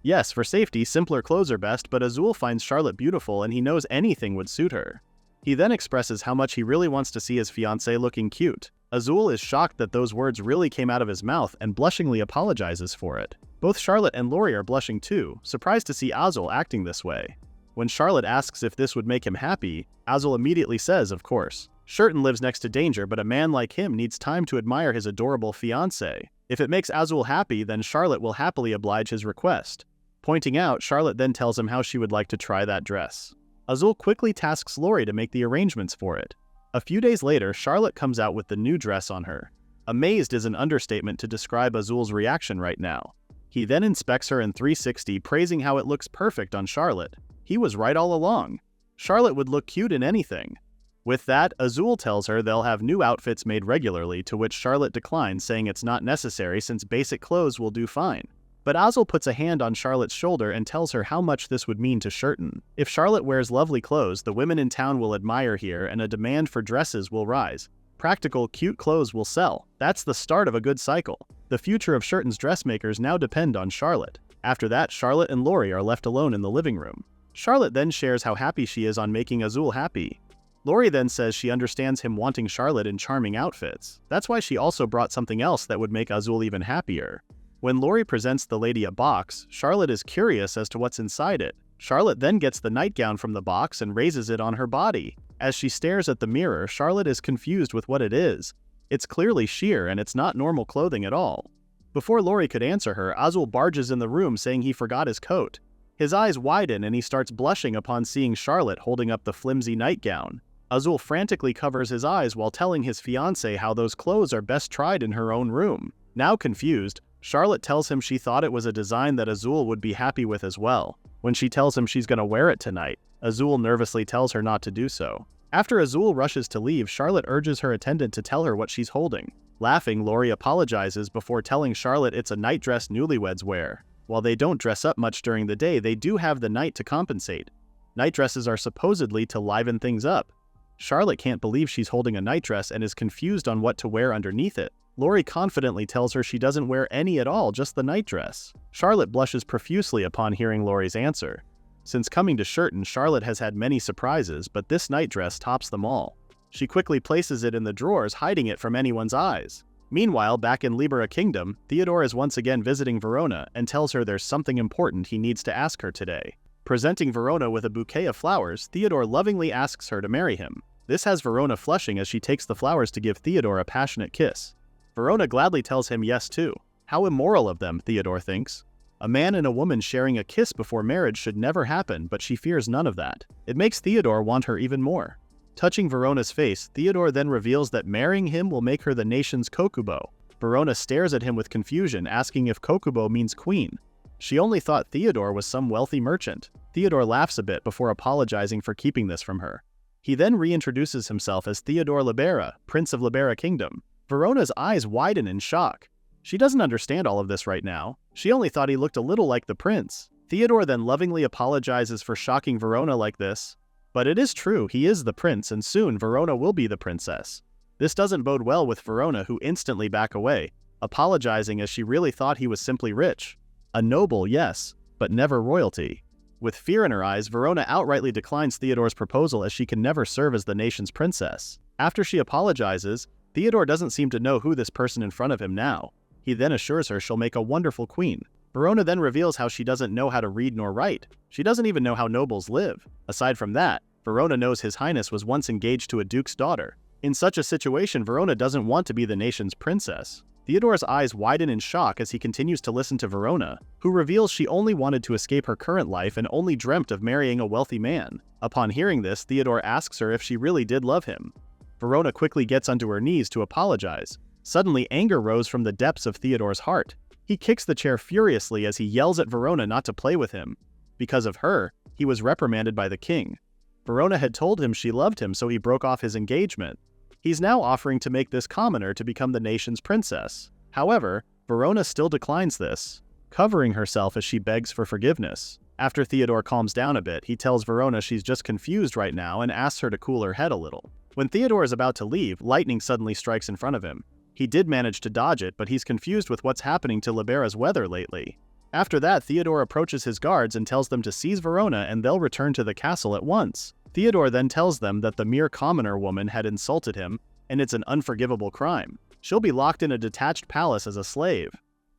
Yes, for safety, simpler clothes are best, but Azul finds Charlotte beautiful and he knows anything would suit her. He then expresses how much he really wants to see his fiancée looking cute. Azul is shocked that those words really came out of his mouth and blushingly apologizes for it. Both Charlotte and Lori are blushing too, surprised to see Azul acting this way. When Charlotte asks if this would make him happy, Azul immediately says, of course. Shurton lives next to danger, but a man like him needs time to admire his adorable fiancée. If it makes Azul happy, then Charlotte will happily oblige his request. Pointing out, Charlotte then tells him how she would like to try that dress. Azul quickly tasks Lori to make the arrangements for it. A few days later, Charlotte comes out with the new dress on her. Amazed is an understatement to describe Azul's reaction right now. He then inspects her in 360, praising how it looks perfect on Charlotte. He was right all along. Charlotte would look cute in anything. With that, Azul tells her they'll have new outfits made regularly, to which Charlotte declines, saying it's not necessary since basic clothes will do fine. But Azul puts a hand on Charlotte's shoulder and tells her how much this would mean to Shurton. If Charlotte wears lovely clothes, the women in town will admire here and a demand for dresses will rise. Practical, cute clothes will sell. That's the start of a good cycle. The future of Shurton's dressmakers now depend on Charlotte. After that, Charlotte and Lori are left alone in the living room. Charlotte then shares how happy she is on making Azul happy. Lori then says she understands him wanting Charlotte in charming outfits. That's why she also brought something else that would make Azul even happier. When Lori presents the lady a box, Charlotte is curious as to what's inside it. Charlotte then gets the nightgown from the box and raises it on her body. As she stares at the mirror, Charlotte is confused with what it is. It's clearly sheer and it's not normal clothing at all. Before Lori could answer her, Azul barges in the room saying he forgot his coat. His eyes widen and he starts blushing upon seeing Charlotte holding up the flimsy nightgown. Azul frantically covers his eyes while telling his fiancé how those clothes are best tried in her own room. Now confused, Charlotte tells him she thought it was a design that Azul would be happy with as well. When she tells him she's gonna wear it tonight, Azul nervously tells her not to do so. After Azul rushes to leave, Charlotte urges her attendant to tell her what she's holding. Laughing, Lori apologizes before telling Charlotte it's a nightdress newlyweds wear. While they don't dress up much during the day, they do have the night to compensate. Nightdresses are supposedly to liven things up. Charlotte can't believe she's holding a nightdress and is confused on what to wear underneath it. Lori confidently tells her she doesn't wear any at all, just the nightdress. Charlotte blushes profusely upon hearing Lori's answer. Since coming to Shurton, Charlotte has had many surprises, but this nightdress tops them all. She quickly places it in the drawers, hiding it from anyone's eyes. Meanwhile, back in Libera Kingdom, Theodore is once again visiting Verona and tells her there's something important he needs to ask her today. Presenting Verona with a bouquet of flowers, Theodore lovingly asks her to marry him. This has Verona flushing as she takes the flowers to give Theodore a passionate kiss. Verona gladly tells him yes too. How immoral of them, Theodore thinks. A man and a woman sharing a kiss before marriage should never happen, but she fears none of that. It makes Theodore want her even more. Touching Verona's face, Theodore then reveals that marrying him will make her the nation's kokubo. Verona stares at him with confusion, asking if kokubo means queen. She only thought Theodore was some wealthy merchant. Theodore laughs a bit before apologizing for keeping this from her. He then reintroduces himself as Theodore Libera, Prince of Libera Kingdom. Verona's eyes widen in shock. She doesn't understand all of this right now. She only thought he looked a little like the prince. Theodore then lovingly apologizes for shocking Verona like this. But it is true, he is the prince, and soon Verona will be the princess. This doesn't bode well with Verona, who instantly back away, apologizing as she really thought he was simply rich. A noble, yes, but never royalty. With fear in her eyes, Verona outrightly declines Theodore's proposal as she can never serve as the nation's princess. After she apologizes, Theodore doesn't seem to know who this person in front of him now. He then assures her she'll make a wonderful queen. Verona then reveals how she doesn't know how to read nor write. She doesn't even know how nobles live. Aside from that, Verona knows His Highness was once engaged to a duke's daughter. In such a situation, Verona doesn't want to be the nation's princess. Theodore's eyes widen in shock as he continues to listen to Verona, who reveals she only wanted to escape her current life and only dreamt of marrying a wealthy man. Upon hearing this, Theodore asks her if she really did love him. Verona quickly gets onto her knees to apologize. Suddenly, anger rose from the depths of Theodore's heart. He kicks the chair furiously as he yells at Verona not to play with him. Because of her, he was reprimanded by the king. Verona had told him she loved him, so he broke off his engagement. He's now offering to make this commoner to become the nation's princess. However, Verona still declines this, covering herself as she begs for forgiveness. After Theodore calms down a bit, he tells Verona she's just confused right now and asks her to cool her head a little. When Theodore is about to leave, lightning suddenly strikes in front of him. He did manage to dodge it, but he's confused with what's happening to Libera's weather lately. After that, Theodore approaches his guards and tells them to seize Verona and they'll return to the castle at once. Theodore then tells them that the mere commoner woman had insulted him, and it's an unforgivable crime. She'll be locked in a detached palace as a slave.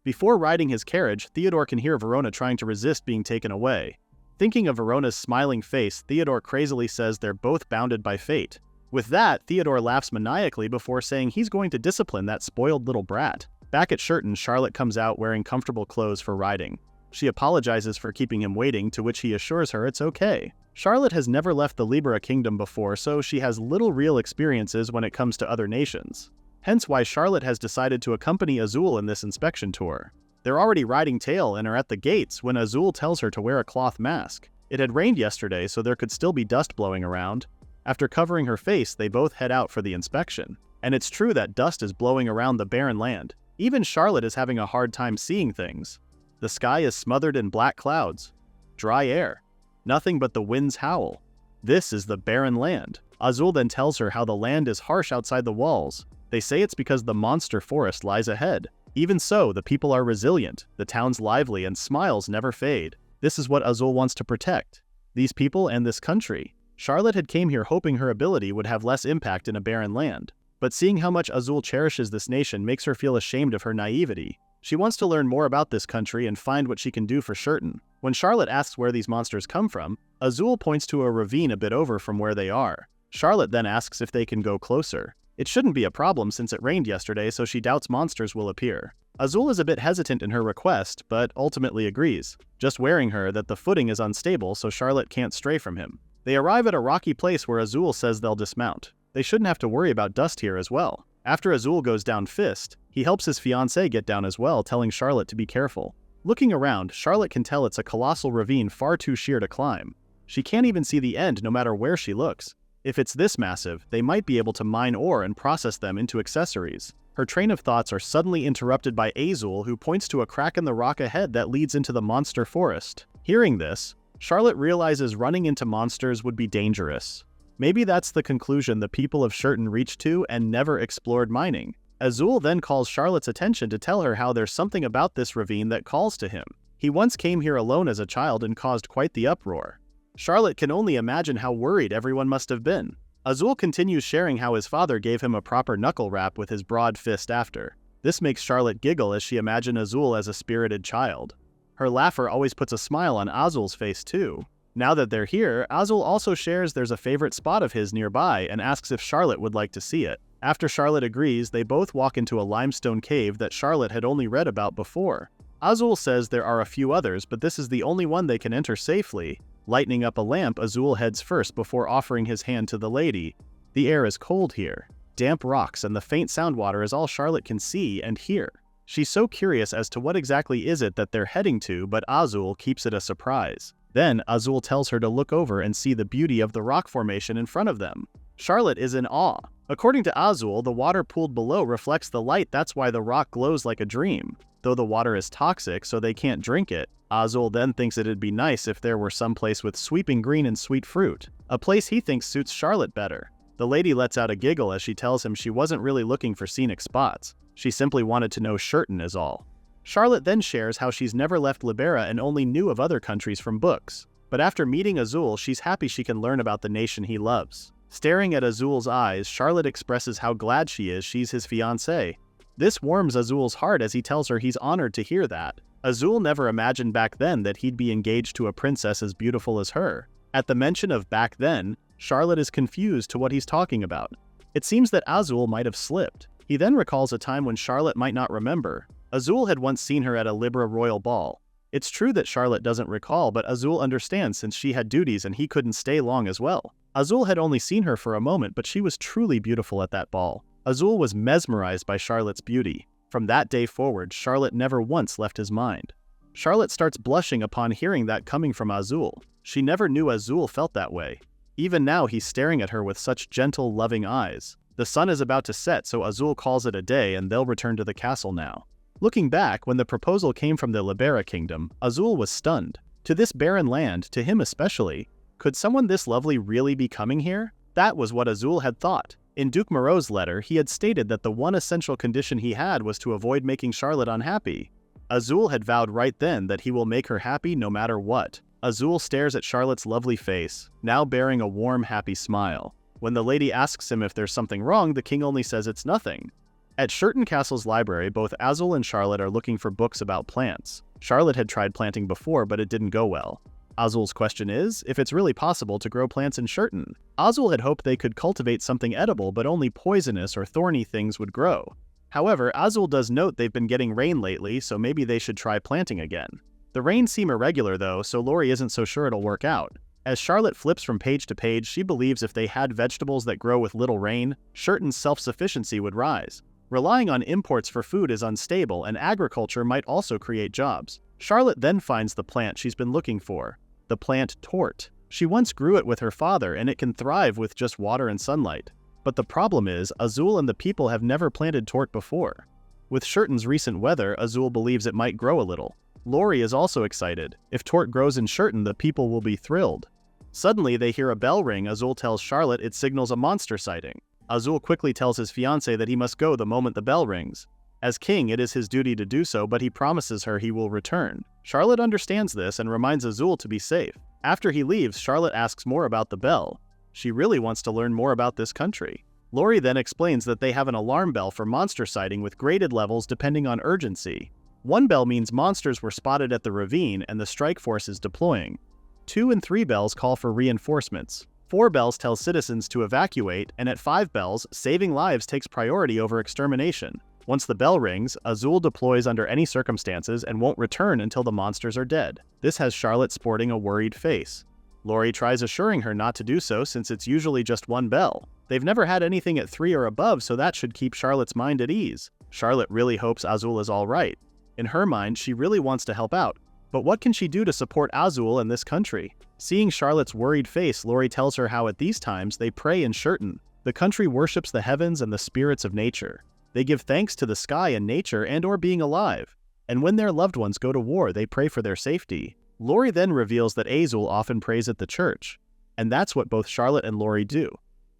Before riding his carriage, Theodore can hear Verona trying to resist being taken away. Thinking of Verona's smiling face, Theodore crazily says they're both bounded by fate. With that, Theodore laughs maniacally before saying he's going to discipline that spoiled little brat. Back at Shurton, Charlotte comes out wearing comfortable clothes for riding. She apologizes for keeping him waiting, to which he assures her it's okay. Charlotte has never left the Libera kingdom before, so she has little real experiences when it comes to other nations. Hence why Charlotte has decided to accompany Azul in this inspection tour. They're already riding tail and are at the gates when Azul tells her to wear a cloth mask. It had rained yesterday, so there could still be dust blowing around. After covering her face, they both head out for the inspection. And it's true that dust is blowing around the barren land. Even Charlotte is having a hard time seeing things. The sky is smothered in black clouds. Dry air. Nothing but the winds howl. This is the barren land. Azul then tells her how the land is harsh outside the walls. They say it's because the monster forest lies ahead. Even so, the people are resilient, the town's lively, and smiles never fade. This is what Azul wants to protect. These people and this country. Charlotte had came here hoping her ability would have less impact in a barren land. But seeing how much Azul cherishes this nation makes her feel ashamed of her naivety. She wants to learn more about this country and find what she can do for Shurton. When Charlotte asks where these monsters come from, Azul points to a ravine a bit over from where they are. Charlotte then asks if they can go closer. It shouldn't be a problem since it rained yesterday, so she doubts monsters will appear. Azul is a bit hesitant in her request, but ultimately agrees, just warning her that the footing is unstable so Charlotte can't stray from him. They arrive at a rocky place where Azul says they'll dismount. They shouldn't have to worry about dust here as well. After Azul goes down fist, he helps his fiancé get down as well, telling Charlotte to be careful. Looking around, Charlotte can tell it's a colossal ravine far too sheer to climb. She can't even see the end no matter where she looks. If it's this massive, they might be able to mine ore and process them into accessories. Her train of thoughts are suddenly interrupted by Azul, who points to a crack in the rock ahead that leads into the monster forest. Hearing this, Charlotte realizes running into monsters would be dangerous. Maybe that's the conclusion the people of Shurton reached to and never explored mining. Azul then calls Charlotte's attention to tell her how there's something about this ravine that calls to him. He once came here alone as a child and caused quite the uproar. Charlotte can only imagine how worried everyone must have been. Azul continues sharing how his father gave him a proper knuckle rap with his broad fist after. This makes Charlotte giggle as she imagines Azul as a spirited child. Her laugher always puts a smile on Azul's face too. Now that they're here, Azul also shares there's a favorite spot of his nearby and asks if Charlotte would like to see it. After Charlotte agrees, they both walk into a limestone cave that Charlotte had only read about before. Azul says there are a few others, but this is the only one they can enter safely. Lighting up a lamp, Azul heads first before offering his hand to the lady. The air is cold here. Damp rocks and the faint sound water is all Charlotte can see and hear. She's so curious as to what exactly is it that they're heading to, but Azul keeps it a surprise. Then, Azul tells her to look over and see the beauty of the rock formation in front of them. Charlotte is in awe. According to Azul, the water pooled below reflects the light, that's why the rock glows like a dream. Though the water is toxic, so they can't drink it, Azul then thinks it'd be nice if there were some place with sweeping green and sweet fruit. A place he thinks suits Charlotte better. The lady lets out a giggle as she tells him she wasn't really looking for scenic spots. She simply wanted to know Shurton is all. Charlotte then shares how she's never left Libera and only knew of other countries from books. But after meeting Azul, she's happy she can learn about the nation he loves. Staring at Azul's eyes, Charlotte expresses how glad she is she's his fiancé. This warms Azul's heart as he tells her he's honored to hear that. Azul never imagined back then that he'd be engaged to a princess as beautiful as her. At the mention of back then, Charlotte is confused to what he's talking about. It seems that Azul might have slipped. He then recalls a time when Charlotte might not remember. Azul had once seen her at a Libera royal ball. It's true that Charlotte doesn't recall, but Azul understands since she had duties and he couldn't stay long as well. Azul had only seen her for a moment, but she was truly beautiful at that ball. Azul was mesmerized by Charlotte's beauty. From that day forward, Charlotte never once left his mind. Charlotte starts blushing upon hearing that coming from Azul. She never knew Azul felt that way. Even now, he's staring at her with such gentle, loving eyes. The sun is about to set, so Azul calls it a day and they'll return to the castle now. Looking back, when the proposal came from the Libera kingdom, Azul was stunned. To this barren land, to him especially, could someone this lovely really be coming here? That was what Azul had thought. In Duke Moreau's letter, he had stated that the one essential condition he had was to avoid making Charlotte unhappy. Azul had vowed right then that he will make her happy no matter what. Azul stares at Charlotte's lovely face, now bearing a warm, happy smile. When the lady asks him if there's something wrong, the king only says it's nothing. At Shurton Castle's library, both Azul and Charlotte are looking for books about plants. Charlotte had tried planting before, but it didn't go well. Azul's question is if it's really possible to grow plants in Shurton. Azul had hoped they could cultivate something edible, but only poisonous or thorny things would grow. However, Azul does note they've been getting rain lately, so maybe they should try planting again. The rains seem irregular though, so Lori isn't so sure it'll work out. As Charlotte flips from page to page, she believes if they had vegetables that grow with little rain, Shurton's self-sufficiency would rise. Relying on imports for food is unstable, and agriculture might also create jobs. Charlotte then finds the plant she's been looking for. The plant Tort. She once grew it with her father, and it can thrive with just water and sunlight. But the problem is, Azul and the people have never planted Tort before. With Shurton's recent weather, Azul believes it might grow a little. Lori is also excited. If Tort grows in Shurton, the people will be thrilled. Suddenly, they hear a bell ring. Azul tells Charlotte it signals a monster sighting. Azul quickly tells his fiancé that he must go the moment the bell rings. As king, it is his duty to do so, but he promises her he will return. Charlotte understands this and reminds Azul to be safe. After he leaves, Charlotte asks more about the bell. She really wants to learn more about this country. Lori then explains that they have an alarm bell for monster sighting with graded levels depending on urgency. 1 bell means monsters were spotted at the ravine and the strike force is deploying. 2 and 3 bells call for reinforcements. 4 bells tell citizens to evacuate, and at 5 bells, saving lives takes priority over extermination. Once the bell rings, Azul deploys under any circumstances and won't return until the monsters are dead. This has Charlotte sporting a worried face. Lori tries assuring her not to do so since it's usually just 1 bell. They've never had anything at 3 or above, so that should keep Charlotte's mind at ease. Charlotte really hopes Azul is all right. In her mind, she really wants to help out. But what can she do to support Azul in this country? Seeing Charlotte's worried face, Lori tells her how at these times they pray in Shurton. The country worships the heavens and the spirits of nature. They give thanks to the sky and nature and/or being alive. And when their loved ones go to war, they pray for their safety. Lori then reveals that Azul often prays at the church. And that's what both Charlotte and Lori do.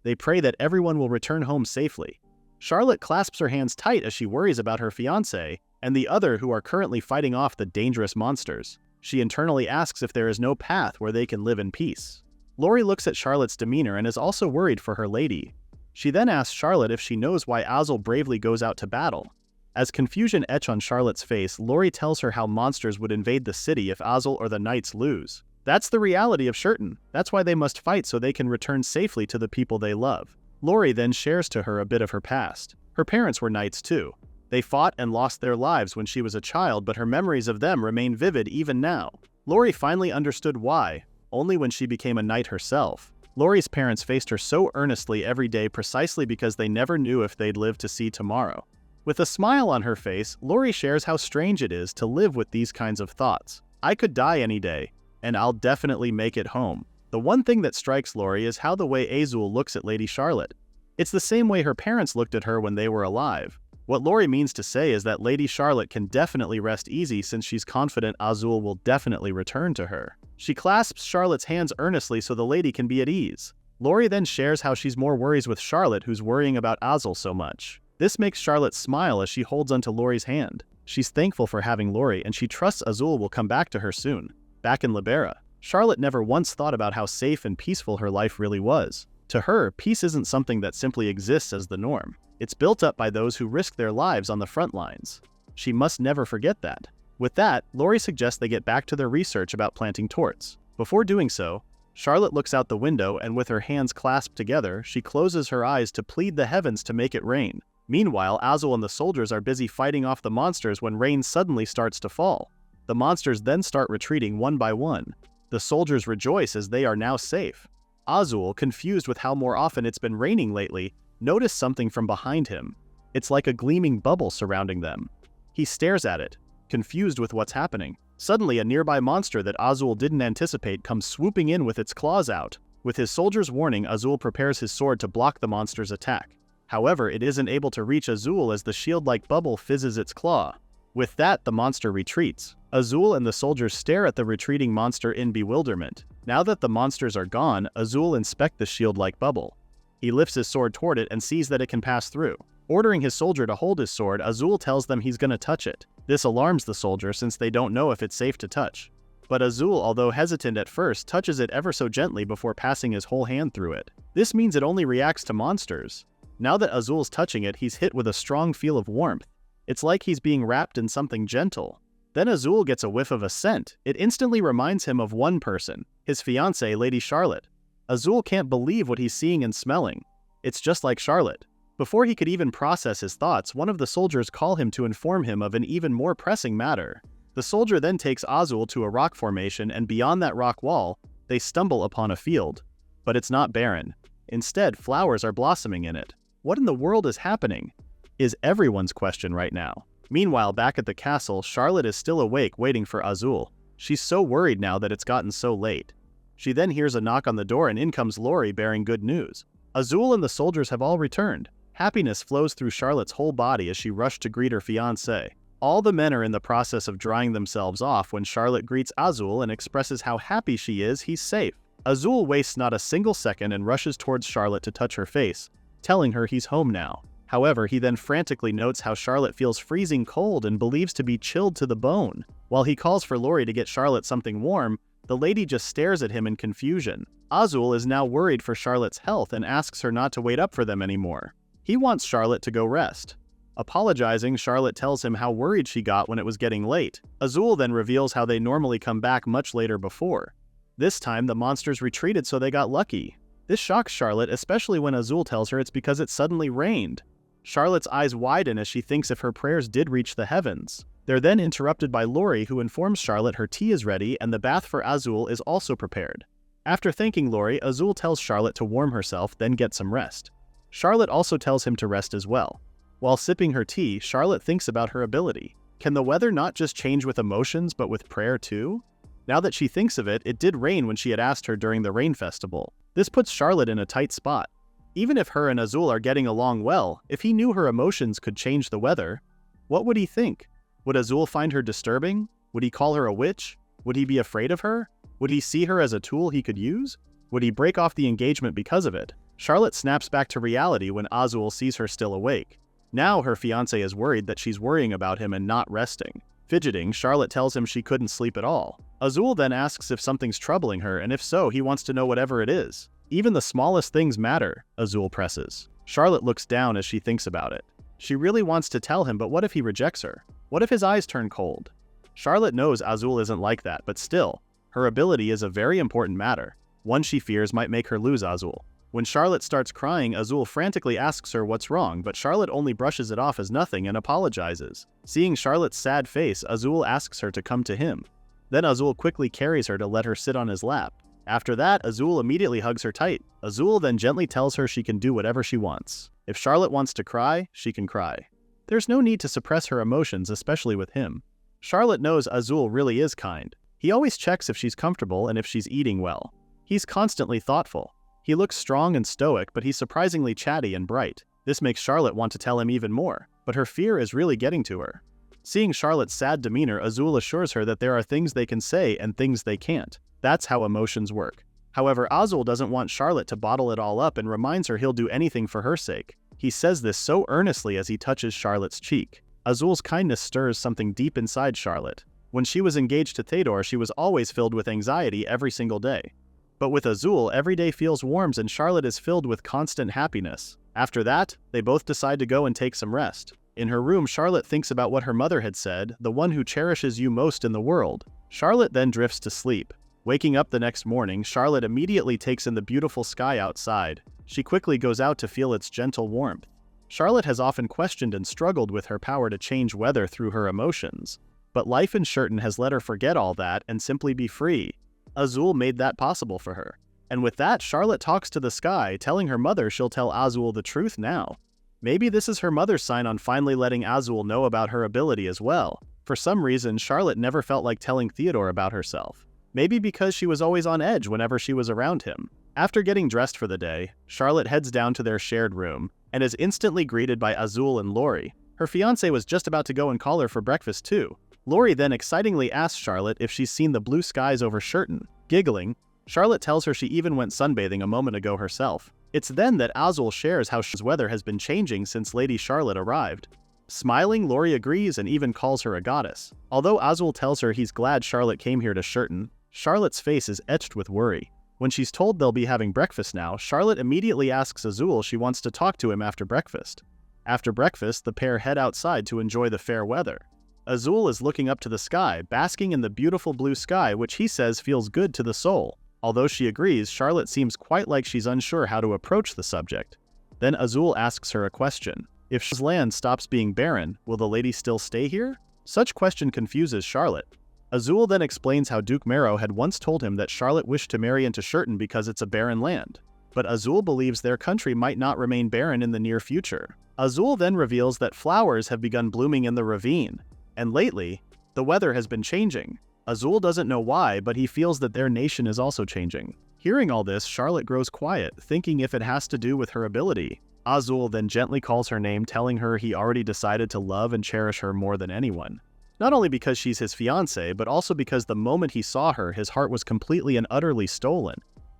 They pray that everyone will return home safely. Charlotte clasps her hands tight as she worries about her fiancé and the other who are currently fighting off the dangerous monsters. She internally asks if there is no path where they can live in peace. Lori looks at Charlotte's demeanor and is also worried for her lady. She then asks Charlotte if she knows why Azul bravely goes out to battle. As confusion etches on Charlotte's face, Lori tells her how monsters would invade the city if Azul or the knights lose. That's the reality of Shurton. That's why they must fight so they can return safely to the people they love. Lori then shares to her a bit of her past. Her parents were knights too. They fought and lost their lives when she was a child, but her memories of them remain vivid even now. Lori finally understood why, only when she became a knight herself. Lori's parents faced her so earnestly every day precisely because they never knew if they'd live to see tomorrow. With a smile on her face, Lori shares how strange it is to live with these kinds of thoughts. I could die any day, and I'll definitely make it home. The one thing that strikes Lori is how the way Azul looks at Lady Charlotte. It's the same way her parents looked at her when they were alive. What Lori means to say is that Lady Charlotte can definitely rest easy since she's confident Azul will definitely return to her. She clasps Charlotte's hands earnestly so the lady can be at ease. Lori then shares how she's more worries with Charlotte, who's worrying about Azul so much. This makes Charlotte smile as she holds onto Lori's hand. She's thankful for having Lori, and she trusts Azul will come back to her soon. Back in Libera, Charlotte never once thought about how safe and peaceful her life really was. To her, peace isn't something that simply exists as the norm. It's built up by those who risk their lives on the front lines. She must never forget that. With that, Lori suggests they get back to their research about planting torts. Before doing so, Charlotte looks out the window and with her hands clasped together, she closes her eyes to plead the heavens to make it rain. Meanwhile, Azul and the soldiers are busy fighting off the monsters when rain suddenly starts to fall. The monsters then start retreating one by one. The soldiers rejoice as they are now safe. Azul, confused with how more often it's been raining lately, noticed something from behind him. It's like a gleaming bubble surrounding them. He stares at it, confused with what's happening. Suddenly, a nearby monster that Azul didn't anticipate comes swooping in with its claws out. With his soldier's warning, Azul prepares his sword to block the monster's attack. However, it isn't able to reach Azul as the shield-like bubble fizzes its claw. With that, the monster retreats. Azul and the soldiers stare at the retreating monster in bewilderment. Now that the monsters are gone, Azul inspects the shield-like bubble. He lifts his sword toward it and sees that it can pass through. Ordering his soldier to hold his sword, Azul tells them he's gonna touch it. This alarms the soldier since they don't know if it's safe to touch. But Azul, although hesitant at first, touches it ever so gently before passing his whole hand through it. This means it only reacts to monsters. Now that Azul's touching it, he's hit with a strong feel of warmth. It's like he's being wrapped in something gentle. Then Azul gets a whiff of a scent. It instantly reminds him of one person, his fiancée, Lady Charlotte. Azul can't believe what he's seeing and smelling. It's just like Charlotte. Before he could even process his thoughts, one of the soldiers call him to inform him of an even more pressing matter. The soldier then takes Azul to a rock formation, and beyond that rock wall, they stumble upon a field. But it's not barren. Instead, flowers are blossoming in it. What in the world is happening? Is everyone's question right now. Meanwhile, back at the castle, Charlotte is still awake waiting for Azul. She's so worried now that it's gotten so late. She then hears a knock on the door and in comes Lori bearing good news. Azul and the soldiers have all returned. Happiness flows through Charlotte's whole body as she rushed to greet her fiancé. All the men are in the process of drying themselves off when Charlotte greets Azul and expresses how happy she is he's safe. Azul wastes not a single second and rushes towards Charlotte to touch her face, telling her he's home now. However, he then frantically notes how Charlotte feels freezing cold and believes to be chilled to the bone. While he calls for Lori to get Charlotte something warm, the lady just stares at him in confusion. Azul is now worried for Charlotte's health and asks her not to wait up for them anymore. He wants Charlotte to go rest. Apologizing, Charlotte tells him how worried she got when it was getting late. Azul then reveals how they normally come back much later before. This time, the monsters retreated so they got lucky. This shocks Charlotte, especially when Azul tells her it's because it suddenly rained. Charlotte's eyes widen as she thinks if her prayers did reach the heavens. They're then interrupted by Lori, who informs Charlotte her tea is ready and the bath for Azul is also prepared. After thanking Lori, Azul tells Charlotte to warm herself, then get some rest. Charlotte also tells him to rest as well. While sipping her tea, Charlotte thinks about her ability. Can the weather not just change with emotions, but with prayer too? Now that she thinks of it, it did rain when she had asked her during the rain festival. This puts Charlotte in a tight spot. Even if her and Azul are getting along well, if he knew her emotions could change the weather, what would he think? Would Azul find her disturbing? Would he call her a witch? Would he be afraid of her? Would he see her as a tool he could use? Would he break off the engagement because of it? Charlotte snaps back to reality when Azul sees her still awake. Now her fiancé is worried that she's worrying about him and not resting. Fidgeting, Charlotte tells him she couldn't sleep at all. Azul then asks if something's troubling her, and if so, he wants to know whatever it is. Even the smallest things matter, Azul presses. Charlotte looks down as she thinks about it. She really wants to tell him, but what if he rejects her? What if his eyes turn cold? Charlotte knows Azul isn't like that, but still, her ability is a very important matter. One she fears might make her lose Azul. When Charlotte starts crying, Azul frantically asks her what's wrong, but Charlotte only brushes it off as nothing and apologizes. Seeing Charlotte's sad face, Azul asks her to come to him. Then Azul quickly carries her to let her sit on his lap. After that, Azul immediately hugs her tight. Azul then gently tells her she can do whatever she wants. If Charlotte wants to cry, she can cry. There's no need to suppress her emotions, especially with him. Charlotte knows Azul really is kind. He always checks if she's comfortable and if she's eating well. He's constantly thoughtful. He looks strong and stoic, but he's surprisingly chatty and bright. This makes Charlotte want to tell him even more, but her fear is really getting to her. Seeing Charlotte's sad demeanor, Azul assures her that there are things they can say and things they can't. That's how emotions work. However, Azul doesn't want Charlotte to bottle it all up and reminds her he'll do anything for her sake. He says this so earnestly as he touches Charlotte's cheek. Azul's kindness stirs something deep inside Charlotte. When she was engaged to Theodore, she was always filled with anxiety every single day. But with Azul, every day feels warm and Charlotte is filled with constant happiness. After that, they both decide to go and take some rest. In her room, Charlotte thinks about what her mother had said, the one who cherishes you most in the world. Charlotte then drifts to sleep. Waking up the next morning, Charlotte immediately takes in the beautiful sky outside. She quickly goes out to feel its gentle warmth. Charlotte has often questioned and struggled with her power to change weather through her emotions. But life in Shurton has let her forget all that and simply be free. Azul made that possible for her. And with that, Charlotte talks to the sky, telling her mother she'll tell Azul the truth now. Maybe this is her mother's sign on finally letting Azul know about her ability as well. For some reason, Charlotte never felt like telling Theodore about herself. Maybe because she was always on edge whenever she was around him. After getting dressed for the day, Charlotte heads down to their shared room, and is instantly greeted by Azul and Lori. Her fiancé was just about to go and call her for breakfast too. Lori then excitingly asks Charlotte if she's seen the blue skies over Shurton. Giggling, Charlotte tells her she even went sunbathing a moment ago herself. It's then that Azul shares how Shurton's weather has been changing since Lady Charlotte arrived. Smiling, Lori agrees and even calls her a goddess. Although Azul tells her he's glad Charlotte came here to Shurton, Charlotte's face is etched with worry. When she's told they'll be having breakfast now, Charlotte immediately asks Azul she wants to talk to him after breakfast. After breakfast, the pair head outside to enjoy the fair weather. Azul is looking up to the sky, basking in the beautiful blue sky, which he says feels good to the soul. Although she agrees, Charlotte seems quite like she's unsure how to approach the subject. Then Azul asks her a question. If Shurton's land stops being barren, will the lady still stay here? Such question confuses Charlotte. Azul then explains how Duke Marrow had once told him that Charlotte wished to marry into Shurton because it's a barren land. But Azul believes their country might not remain barren in the near future. Azul then reveals that flowers have begun blooming in the ravine. And lately, the weather has been changing. Azul doesn't know why, but he feels that their nation is also changing. Hearing all this, Charlotte grows quiet, thinking if it has to do with her ability. Azul then gently calls her name, telling her he already decided to love and cherish her more than anyone. Not only because she's his fiancée, but also because the moment he saw her, his heart was completely and utterly stolen.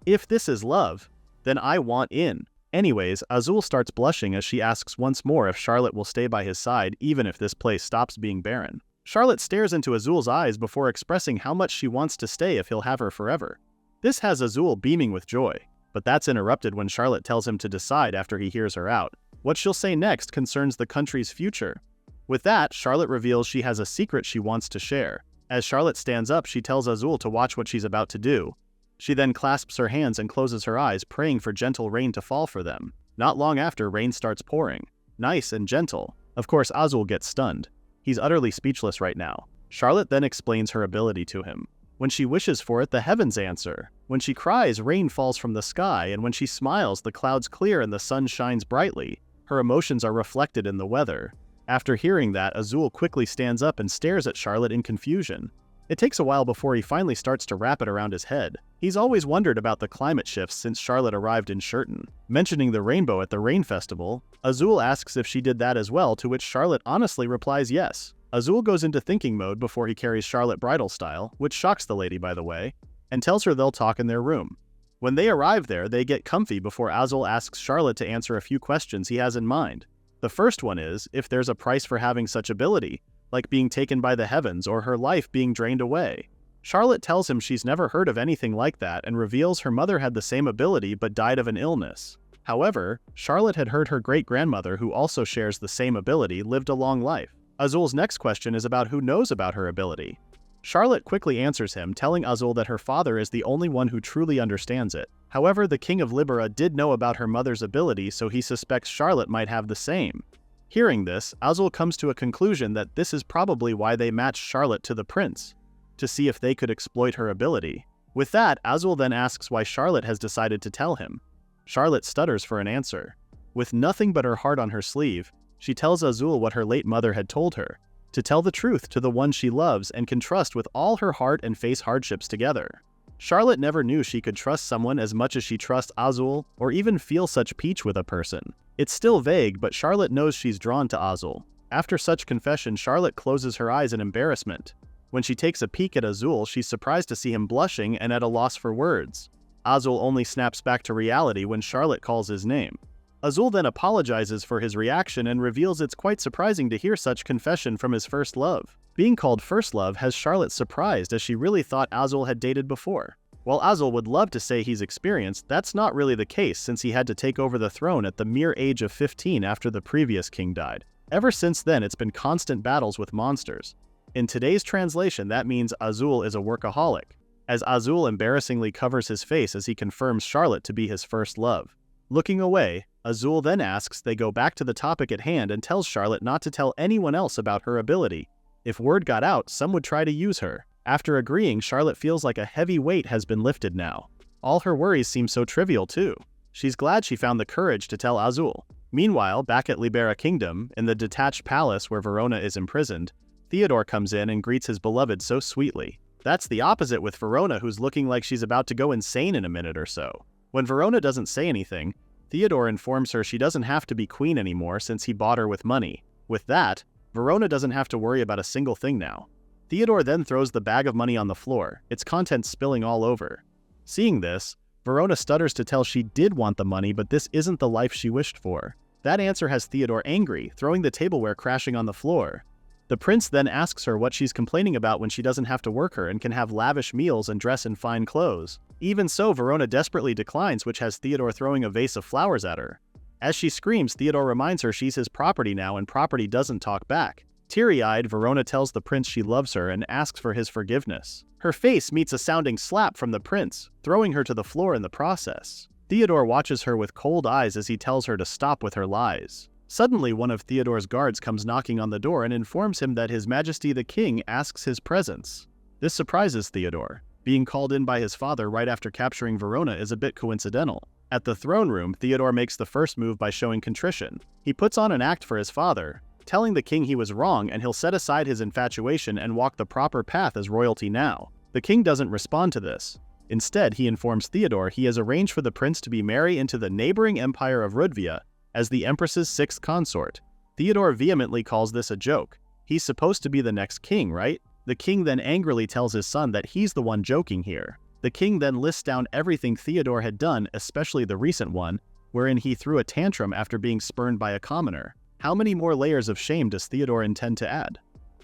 If this is love, then I want in. Anyways, Azul starts blushing as she asks once more if Charlotte will stay by his side even if this place stops being barren. Charlotte stares into Azul's eyes before expressing how much she wants to stay if he'll have her forever. This has Azul beaming with joy, but that's interrupted when Charlotte tells him to decide after he hears her out. What she'll say next concerns the country's future. With that, Charlotte reveals she has a secret she wants to share. As Charlotte stands up, she tells Azul to watch what she's about to do. She then clasps her hands and closes her eyes, praying for gentle rain to fall for them. Not long after, rain starts pouring. Nice and gentle. Of course, Azul gets stunned. He's utterly speechless right now. Charlotte then explains her ability to him. When she wishes for it, the heavens answer. When she cries, rain falls from the sky, and when she smiles, the clouds clear and the sun shines brightly. Her emotions are reflected in the weather. After hearing that, Azul quickly stands up and stares at Charlotte in confusion. It takes a while before he finally starts to wrap it around his head. He's always wondered about the climate shifts since Charlotte arrived in Shurton. Mentioning the rainbow at the rain festival, Azul asks if she did that as well, to which Charlotte honestly replies yes. Azul goes into thinking mode before he carries Charlotte bridal style, which shocks the lady by the way, and tells her they'll talk in their room. When they arrive there, they get comfy before Azul asks Charlotte to answer a few questions he has in mind. The first one is if there's a price for having such ability, like being taken by the heavens or her life being drained away. Charlotte tells him she's never heard of anything like that and reveals her mother had the same ability but died of an illness. However, Charlotte had heard her great-grandmother, who also shares the same ability, lived a long life. Azul's next question is about who knows about her ability. Charlotte quickly answers him, telling Azul that her father is the only one who truly understands it. However, the King of Libera did know about her mother's ability, so he suspects Charlotte might have the same. Hearing this, Azul comes to a conclusion that this is probably why they matched Charlotte to the prince, to see if they could exploit her ability. With that, Azul then asks why Charlotte has decided to tell him. Charlotte stutters for an answer. With nothing but her heart on her sleeve, she tells Azul what her late mother had told her, to tell the truth to the one she loves and can trust with all her heart and face hardships together. Charlotte never knew she could trust someone as much as she trusts Azul, or even feel such peach with a person. It's still vague, but Charlotte knows she's drawn to Azul. After such confession, Charlotte closes her eyes in embarrassment. When she takes a peek at Azul, she's surprised to see him blushing and at a loss for words. Azul only snaps back to reality when Charlotte calls his name. Azul then apologizes for his reaction and reveals it's quite surprising to hear such confession from his first love. Being called first love has Charlotte surprised, as she really thought Azul had dated before. While Azul would love to say he's experienced, that's not really the case since he had to take over the throne at the mere age of 15 after the previous king died. Ever since then, it's been constant battles with monsters. In today's translation, that means Azul is a workaholic, as Azul embarrassingly covers his face as he confirms Charlotte to be his first love. Looking away, Azul then asks they go back to the topic at hand and tells Charlotte not to tell anyone else about her ability. If word got out, some would try to use her. After agreeing, Charlotte feels like a heavy weight has been lifted now. All her worries seem so trivial too. She's glad she found the courage to tell Azul. Meanwhile, back at Libera Kingdom, in the detached palace where Verona is imprisoned, Theodore comes in and greets his beloved so sweetly. That's the opposite with Verona, who's looking like she's about to go insane in a minute or so. When Verona doesn't say anything, Theodore informs her she doesn't have to be queen anymore since he bought her with money. With that, Verona doesn't have to worry about a single thing now. Theodore then throws the bag of money on the floor, its contents spilling all over. Seeing this, Verona stutters to tell she did want the money, but this isn't the life she wished for. That answer has Theodore angry, throwing the tableware crashing on the floor. The prince then asks her what she's complaining about when she doesn't have to work her and can have lavish meals and dress in fine clothes. Even so, Verona desperately declines, which has Theodore throwing a vase of flowers at her. As she screams, Theodore reminds her she's his property now and property doesn't talk back. Teary-eyed, Verona tells the prince she loves her and asks for his forgiveness. Her face meets a sounding slap from the prince, throwing her to the floor in the process. Theodore watches her with cold eyes as he tells her to stop with her lies. Suddenly, one of Theodore's guards comes knocking on the door and informs him that His Majesty the King asks his presence. This surprises Theodore. Being called in by his father right after capturing Verona is a bit coincidental. At the throne room, Theodore makes the first move by showing contrition. He puts on an act for his father, telling the king he was wrong and he'll set aside his infatuation and walk the proper path as royalty now. The king doesn't respond to this. Instead, he informs Theodore he has arranged for the prince to be married into the neighboring empire of Rudvia as the empress's sixth consort. Theodore vehemently calls this a joke. He's supposed to be the next king, right? The king then angrily tells his son that he's the one joking here. The king then lists down everything Theodore had done, especially the recent one, wherein he threw a tantrum after being spurned by a commoner. How many more layers of shame does Theodore intend to add?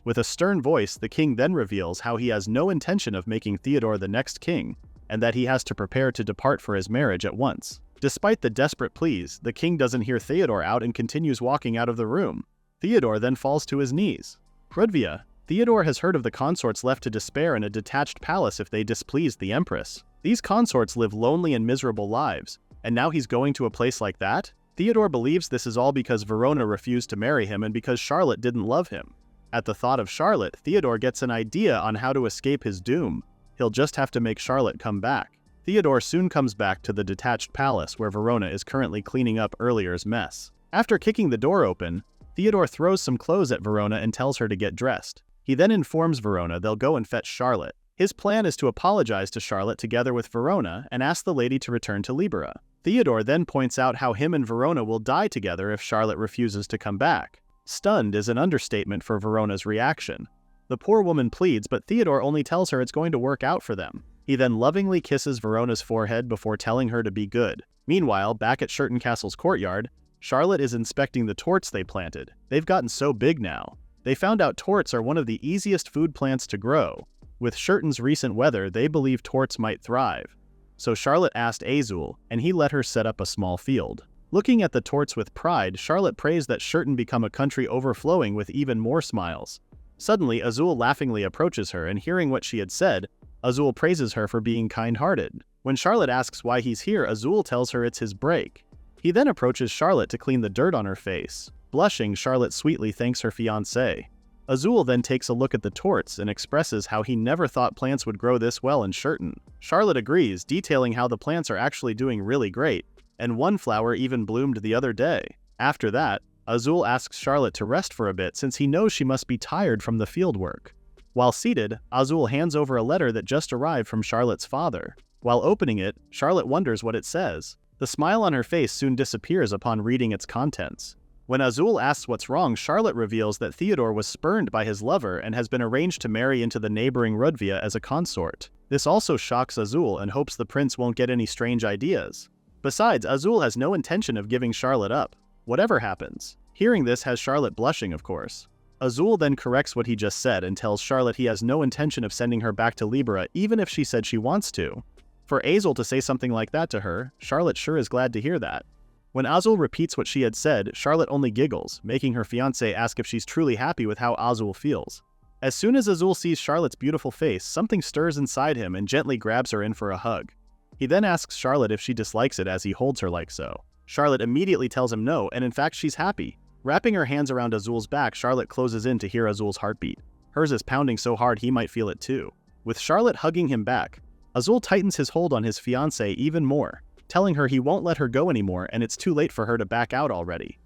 With a stern voice, the king then reveals how he has no intention of making Theodore the next king, and that he has to prepare to depart for his marriage at once. Despite the desperate pleas, the king doesn't hear Theodore out and continues walking out of the room. Theodore then falls to his knees. Rudvia. Theodore has heard of the consorts left to despair in a detached palace if they displeased the empress. These consorts live lonely and miserable lives, and now he's going to a place like that? Theodore believes this is all because Verona refused to marry him and because Charlotte didn't love him. At the thought of Charlotte, Theodore gets an idea on how to escape his doom. He'll just have to make Charlotte come back. Theodore soon comes back to the detached palace where Verona is currently cleaning up earlier's mess. After kicking the door open, Theodore throws some clothes at Verona and tells her to get dressed. He then informs Verona they'll go and fetch Charlotte. His plan is to apologize to Charlotte together with Verona and ask the lady to return to Libera. Theodore then points out how him and Verona will die together if Charlotte refuses to come back. Stunned is an understatement for Verona's reaction. The poor woman pleads, but Theodore only tells her it's going to work out for them. He then lovingly kisses Verona's forehead before telling her to be good. Meanwhile, back at Shurton Castle's courtyard, Charlotte is inspecting the torts they planted. They've gotten so big now. They found out torts are one of the easiest food plants to grow. With Shurton's recent weather, they believe torts might thrive. So Charlotte asked Azul, and he let her set up a small field. Looking at the torts with pride, Charlotte prays that Shurton become a country overflowing with even more smiles. Suddenly, Azul laughingly approaches her, and hearing what she had said, Azul praises her for being kind-hearted. When Charlotte asks why he's here, Azul tells her it's his break. He then approaches Charlotte to clean the dirt on her face. Blushing, Charlotte sweetly thanks her fiancé. Azul then takes a look at the torts and expresses how he never thought plants would grow this well in Shurton. Charlotte agrees, detailing how the plants are actually doing really great, and one flower even bloomed the other day. After that, Azul asks Charlotte to rest for a bit since he knows she must be tired from the field work. While seated, Azul hands over a letter that just arrived from Charlotte's father. While opening it, Charlotte wonders what it says. The smile on her face soon disappears upon reading its contents. When Azul asks what's wrong, Charlotte reveals that Theodore was spurned by his lover and has been arranged to marry into the neighboring Rudvia as a consort. This also shocks Azul and hopes the prince won't get any strange ideas. Besides, Azul has no intention of giving Charlotte up, whatever happens. Hearing this has Charlotte blushing, of course. Azul then corrects what he just said and tells Charlotte he has no intention of sending her back to Libera even if she said she wants to. For Azul to say something like that to her, Charlotte sure is glad to hear that. When Azul repeats what she had said, Charlotte only giggles, making her fiancé ask if she's truly happy with how Azul feels. As soon as Azul sees Charlotte's beautiful face, something stirs inside him and gently grabs her in for a hug. He then asks Charlotte if she dislikes it as he holds her like so. Charlotte immediately tells him no, and in fact she's happy. Wrapping her hands around Azul's back, Charlotte closes in to hear Azul's heartbeat. Hers is pounding so hard he might feel it too. With Charlotte hugging him back, Azul tightens his hold on his fiancé even more, telling her he won't let her go anymore and it's too late for her to back out already.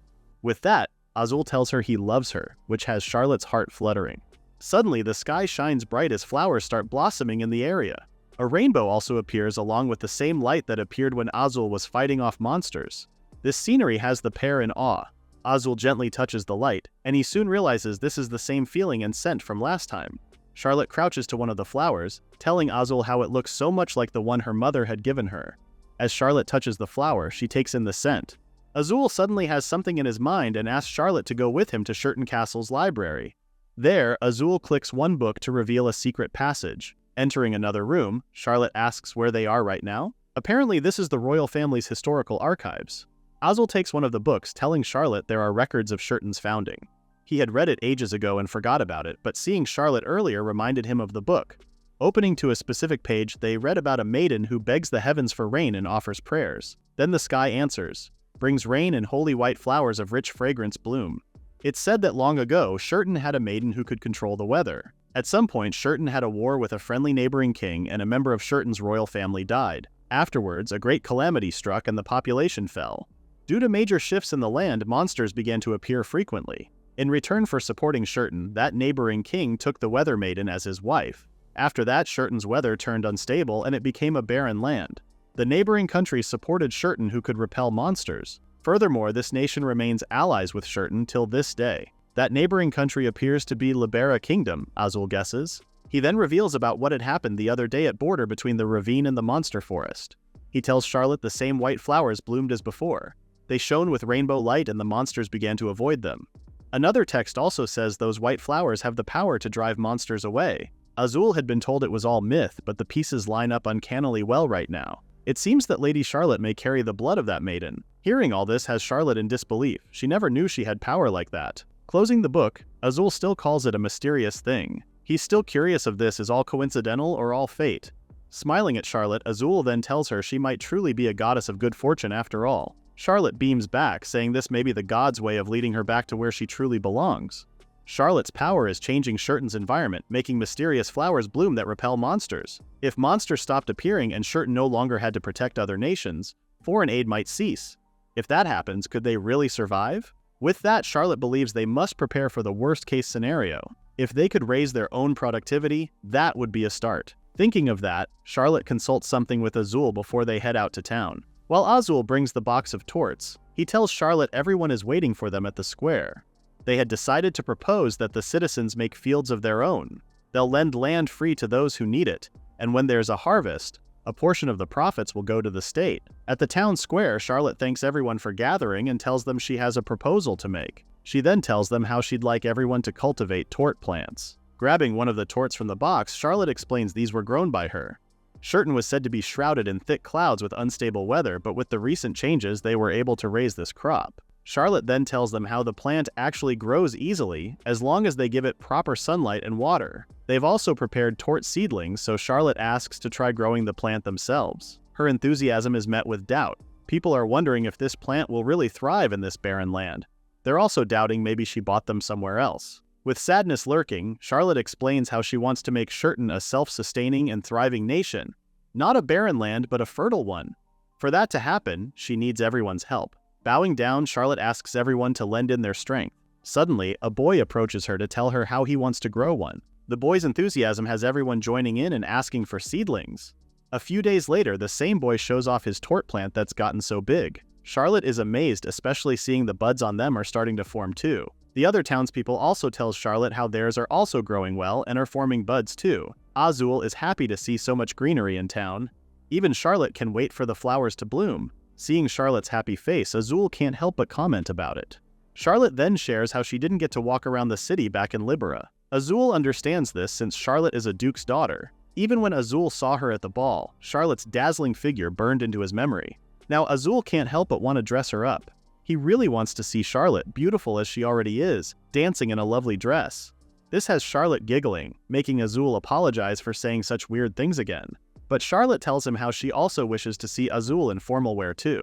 With that, Azul tells her he loves her, which has Charlotte's heart fluttering. Suddenly, the sky shines bright as flowers start blossoming in the area. A rainbow also appears along with the same light that appeared when Azul was fighting off monsters. This scenery has the pair in awe. Azul gently touches the light, and he soon realizes this is the same feeling and scent from last time. Charlotte crouches to one of the flowers, telling Azul how it looks so much like the one her mother had given her. As Charlotte touches the flower, she takes in the scent. Azul suddenly has something in his mind and asks Charlotte to go with him to Shurton Castle's library. There, Azul clicks one book to reveal a secret passage. Entering another room, Charlotte asks where they are right now. Apparently, this is the royal family's historical archives. Azul takes one of the books, telling Charlotte there are records of Shurton's founding. He had read it ages ago and forgot about it, but seeing Charlotte earlier reminded him of the book. Opening to a specific page, they read about a maiden who begs the heavens for rain and offers prayers. Then the sky answers, brings rain and holy white flowers of rich fragrance bloom. It's said that long ago, Shurton had a maiden who could control the weather. At some point, Shurton had a war with a friendly neighboring king, and a member of Shurton's royal family died. Afterwards, a great calamity struck and the population fell. Due to major shifts in the land, monsters began to appear frequently. In return for supporting Shurton, that neighboring king took the weather maiden as his wife. After that, Shurton's weather turned unstable and it became a barren land. The neighboring countries supported Shurton, who could repel monsters. Furthermore, this nation remains allies with Shurton till this day. That neighboring country appears to be Libera Kingdom, Azul guesses. He then reveals about what had happened the other day at border between the ravine and the monster forest. He tells Charlotte the same white flowers bloomed as before. They shone with rainbow light and the monsters began to avoid them. Another text also says those white flowers have the power to drive monsters away. Azul had been told it was all myth, but the pieces line up uncannily well right now. It seems that Lady Charlotte may carry the blood of that maiden. Hearing all this has Charlotte in disbelief. She never knew she had power like that. Closing the book, Azul still calls it a mysterious thing. He's still curious if this is all coincidental or all fate. Smiling at Charlotte, Azul then tells her she might truly be a goddess of good fortune after all. Charlotte beams back, saying this may be the god's way of leading her back to where she truly belongs. Charlotte's power is changing Shurton's environment, making mysterious flowers bloom that repel monsters. If monsters stopped appearing and Shurton no longer had to protect other nations, foreign aid might cease. If that happens, could they really survive? With that, Charlotte believes they must prepare for the worst-case scenario. If they could raise their own productivity, that would be a start. Thinking of that, Charlotte consults something with Azul before they head out to town. While Azul brings the box of torts, he tells Charlotte everyone is waiting for them at the square. They had decided to propose that the citizens make fields of their own. They'll lend land free to those who need it, and when there's a harvest, a portion of the profits will go to the state. At the town square, Charlotte thanks everyone for gathering and tells them she has a proposal to make. She then tells them how she'd like everyone to cultivate tort plants. Grabbing one of the torts from the box, Charlotte explains these were grown by her. Shurton was said to be shrouded in thick clouds with unstable weather, but with the recent changes, they were able to raise this crop. Charlotte then tells them how the plant actually grows easily as long as they give it proper sunlight and water. They've also prepared tort seedlings, so Charlotte asks to try growing the plant themselves. Her enthusiasm is met with doubt. People are wondering if this plant will really thrive in this barren land. They're also doubting maybe she bought them somewhere else. With sadness lurking, Charlotte explains how she wants to make Shurton a self-sustaining and thriving nation. Not a barren land, but a fertile one. For that to happen, she needs everyone's help. Bowing down, Charlotte asks everyone to lend in their strength. Suddenly, a boy approaches her to tell her how he wants to grow one. The boy's enthusiasm has everyone joining in and asking for seedlings. A few days later, the same boy shows off his tort plant that's gotten so big. Charlotte is amazed, especially seeing the buds on them are starting to form too. The other townspeople also tell Charlotte how theirs are also growing well and are forming buds too. Azul is happy to see so much greenery in town. Even Charlotte can wait for the flowers to bloom. Seeing Charlotte's happy face, Azul can't help but comment about it. Charlotte then shares how she didn't get to walk around the city back in Libera. Azul understands this since Charlotte is a duke's daughter. Even when Azul saw her at the ball, Charlotte's dazzling figure burned into his memory. Now Azul can't help but want to dress her up. He really wants to see Charlotte, beautiful as she already is, dancing in a lovely dress. This has Charlotte giggling, making Azul apologize for saying such weird things again. But Charlotte tells him how she also wishes to see Azul in formal wear too.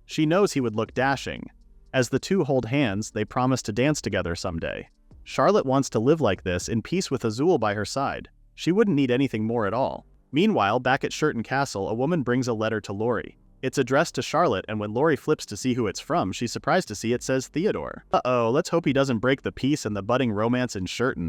She knows he would look dashing. As the two hold hands, they promise to dance together someday. Charlotte wants to live like this in peace with Azul by her side. She wouldn't need anything more at all. Meanwhile, back at Shurton Castle, a woman brings a letter to Lori. It's addressed to Charlotte, and when Lori flips to see who it's from, she's surprised to see it says Theodore. Uh-oh, let's hope he doesn't break the peace and the budding romance in Shurton.